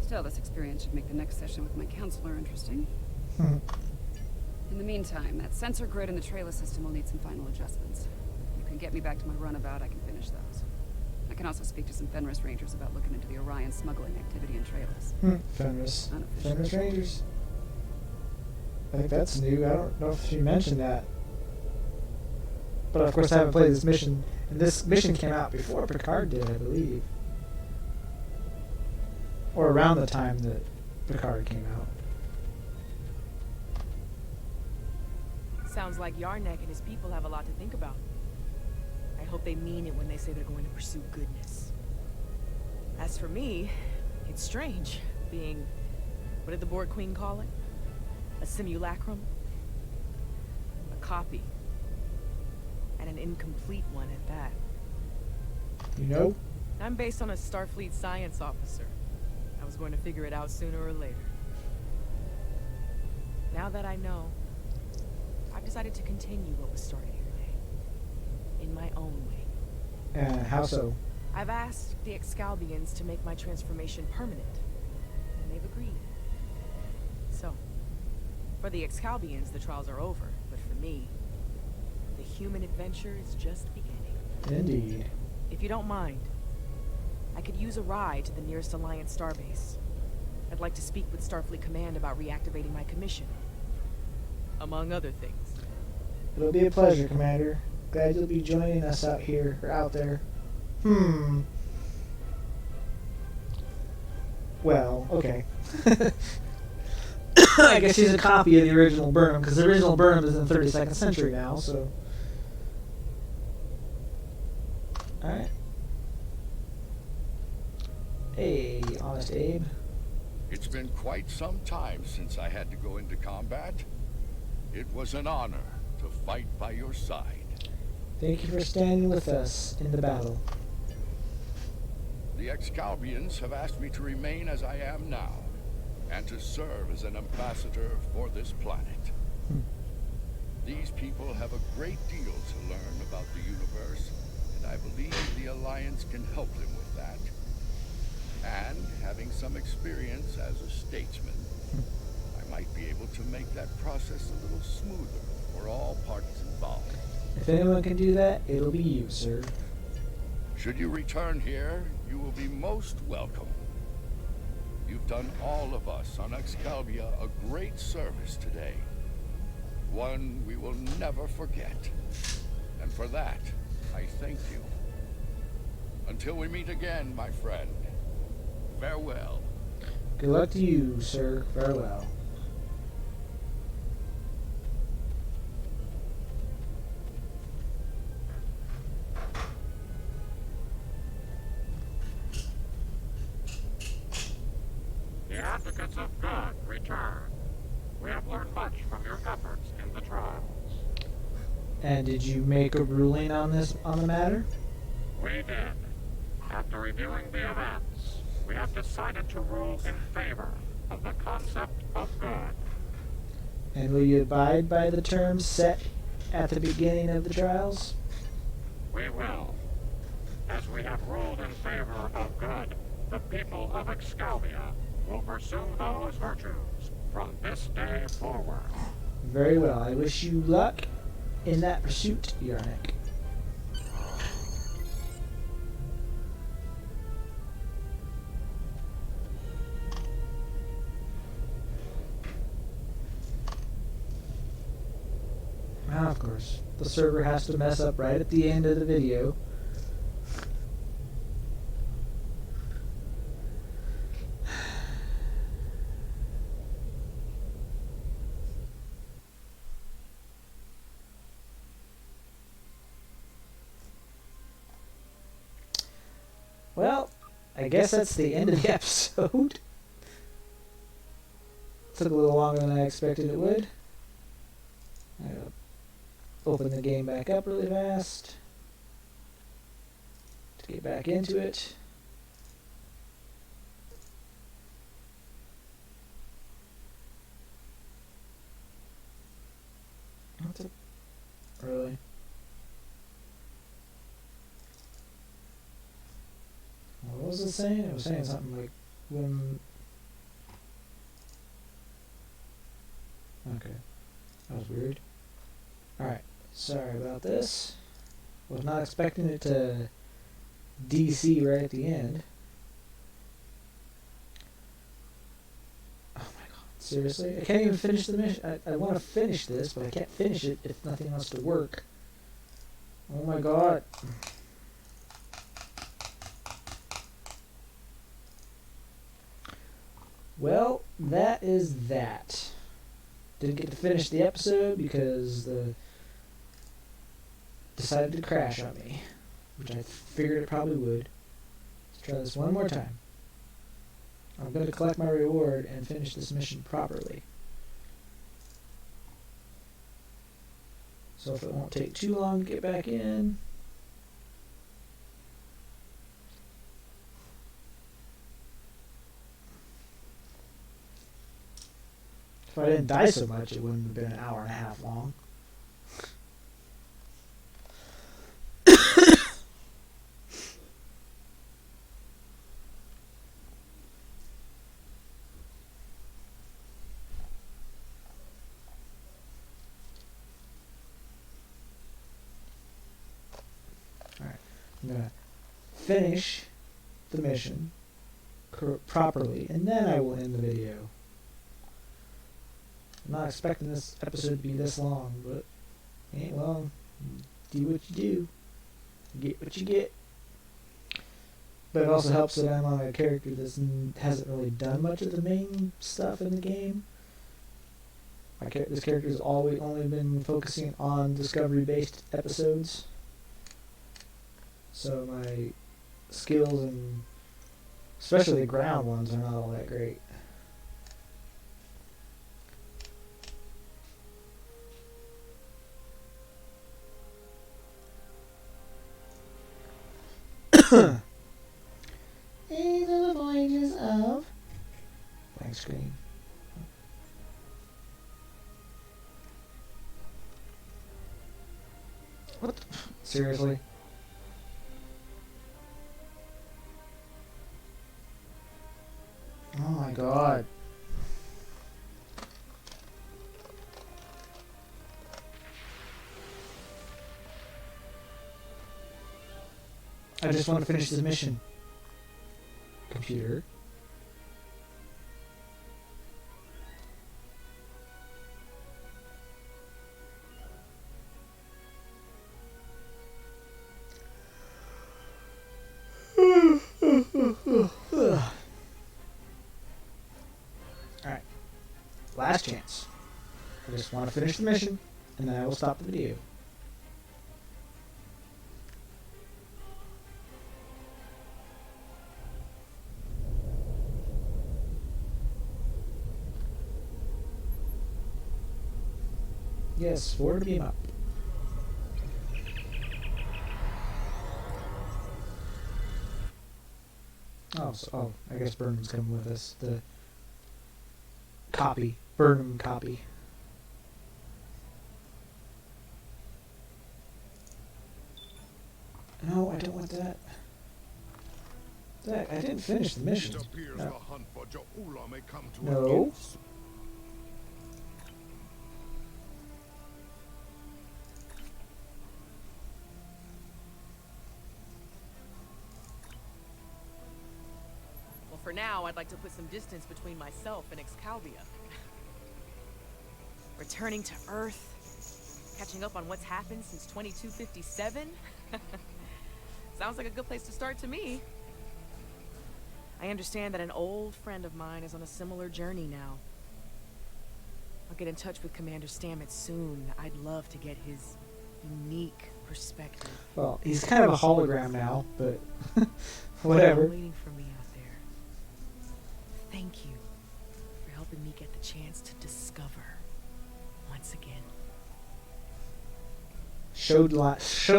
Still, this experience should make the next session with my counselor interesting. In the meantime, that sensor grid in the trailer system will need some final adjustments. If you can get me back to my runabout, I can finish those. I can also speak to some Fenris Rangers about looking into the Orion smuggling activity in trailers. Fenris. Unofficial. Fenris Rangers. I think that's new. I don't know if she mentioned that. But of course I haven't played this mission. And this mission came out before Picard did, I believe. Or around the time that Picard came out. Sounds like Yarnak and his people have a lot to think about. I hope they mean it when they say they're going to pursue goodness. As for me, it's strange being... What did the Borg Queen call it? A simulacrum? A copy. And an incomplete one at that. You know? I'm based on a Starfleet science officer. I was going to figure it out sooner or later. Now that I know, I've decided to continue what was started here today. In my own way. How so? I've asked the Excalbians to make my transformation permanent, and they've agreed. So, for the Excalbians, the trials are over, but for me, the human adventure is just beginning. Indeed. If you don't mind, I could use a ride to the nearest Alliance starbase. I'd like to speak with Starfleet Command about reactivating my commission. Among other things. It'll be a pleasure, Commander. Glad you'll be joining us out here, or out there. Well, okay. I guess she's a copy of the original Burnham, because the original Burnham is in the 32nd century now, so... Alright. Hey, Honest Abe. It's been quite some time since I had to go into combat. It was an honor to fight by your side. Thank you for standing with us in the battle. The Excalbians have asked me to remain as I am now, and to serve as an ambassador for this planet. These people have a great deal to learn about the universe, and I believe the Alliance can help them with that. And having some experience as a statesman, I might be able to make that process a little smoother for all parties involved. If anyone can do that, it'll be you, sir. Should you return here, you will be most welcome. You've done all of us on Excalibur a great service today. One we will never forget. And for that, I thank you. Until we meet again, my friend. Farewell. Good luck to you, sir. Farewell. The advocates of good return. We have learned much from your efforts in the trials. And did you make a ruling on the matter? We did. After reviewing the events, we have decided to rule in favor of the concept of good. And will you abide by the terms set at the beginning of the trials? We will. As we have ruled in favor of good, the people of Excalibur will pursue those virtues from this day forward. Very well. I wish you luck in that pursuit, Yarnik. Now, of course, the server has to mess up right at the end of the video. Well, I guess that's the end of the episode. Took a little longer than I expected it would. I gotta open the game back up really fast to get back into it. Really? What was it saying? It was saying something like when... Okay. That was weird. Alright. Sorry about this. Was not expecting it to DC right at the end. Oh my god. Seriously? I can't even finish the mission. I want to finish this, but I can't finish it if nothing wants to work. Oh my god. Well, that is that. Didn't get to finish the episode because the decided to crash on me, which I figured it probably would. Let's try this one more time. I'm going to collect my reward and finish this mission properly. So if it won't take too long to get back in. If I didn't die so much, it wouldn't have been an hour and a half long. Alright, I'm going to finish the mission, properly, and then I will end the video. I'm not expecting this episode to be this long, but well, do what you do, get what you get. But it also helps that I'm on a character that hasn't really done much of the main stuff in the game. This character has always only been focusing on discovery-based episodes, so my skills, and especially the ground ones, are not all that great. These are the voyages of blank screen. What the seriously? Oh my god. I just want to finish this mission. Computer. Alright. Last chance. I just want to finish the mission, and then I will stop the video. Yes, 4 to beam up. Oh, I guess Burnham's coming with us. The copy. Burnham copy. No, I don't want that. I didn't finish the mission. No. No. For now, I'd like to put some distance between myself and Excalibur. Returning to Earth, catching up on what's happened since 2257. Sounds like a good place to start to me. I understand that an old friend of mine is on a similar journey now. I'll get in touch with Commander Stamets soon. I'd love to get his unique perspective. Well, he's kind of a hologram now, but whatever. Waiting for me out there. Thank you for helping me get the chance to discover once again. Show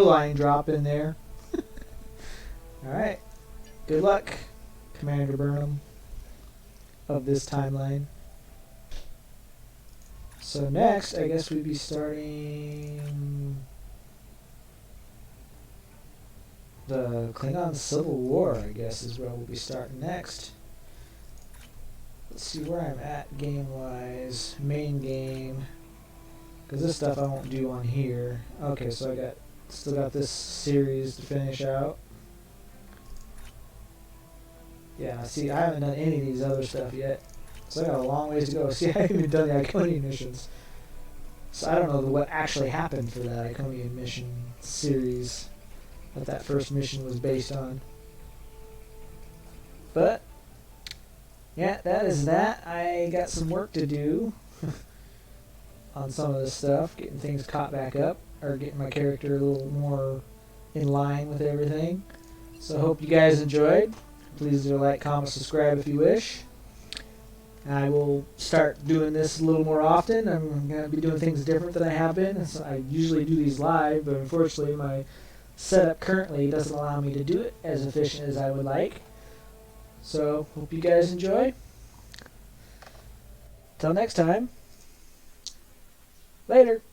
line drop in there. Alright. Good luck, Commander Burnham of this timeline. So next, I guess we'd be starting the Klingon Civil War, I guess is where we'll be starting next. Let's see where I'm at game-wise. Main game. Because this stuff I won't do on here. Okay, so I still got this series to finish out. Yeah, see, I haven't done any of these other stuff yet. So I got a long ways to go. See, I haven't even done the Iconian missions. So I don't know what actually happened for that Iconian mission series that first mission was based on. But yeah, that is that. I got some work to do on some of this stuff, getting things caught back up, or getting my character a little more in line with everything. So I hope you guys enjoyed. Please do like, comment, subscribe if you wish. I will start doing this a little more often. I'm going to be doing things different than I have been. So I usually do these live, but unfortunately my setup currently doesn't allow me to do it as efficient as I would like. So, hope you guys enjoy. Till next time. Later.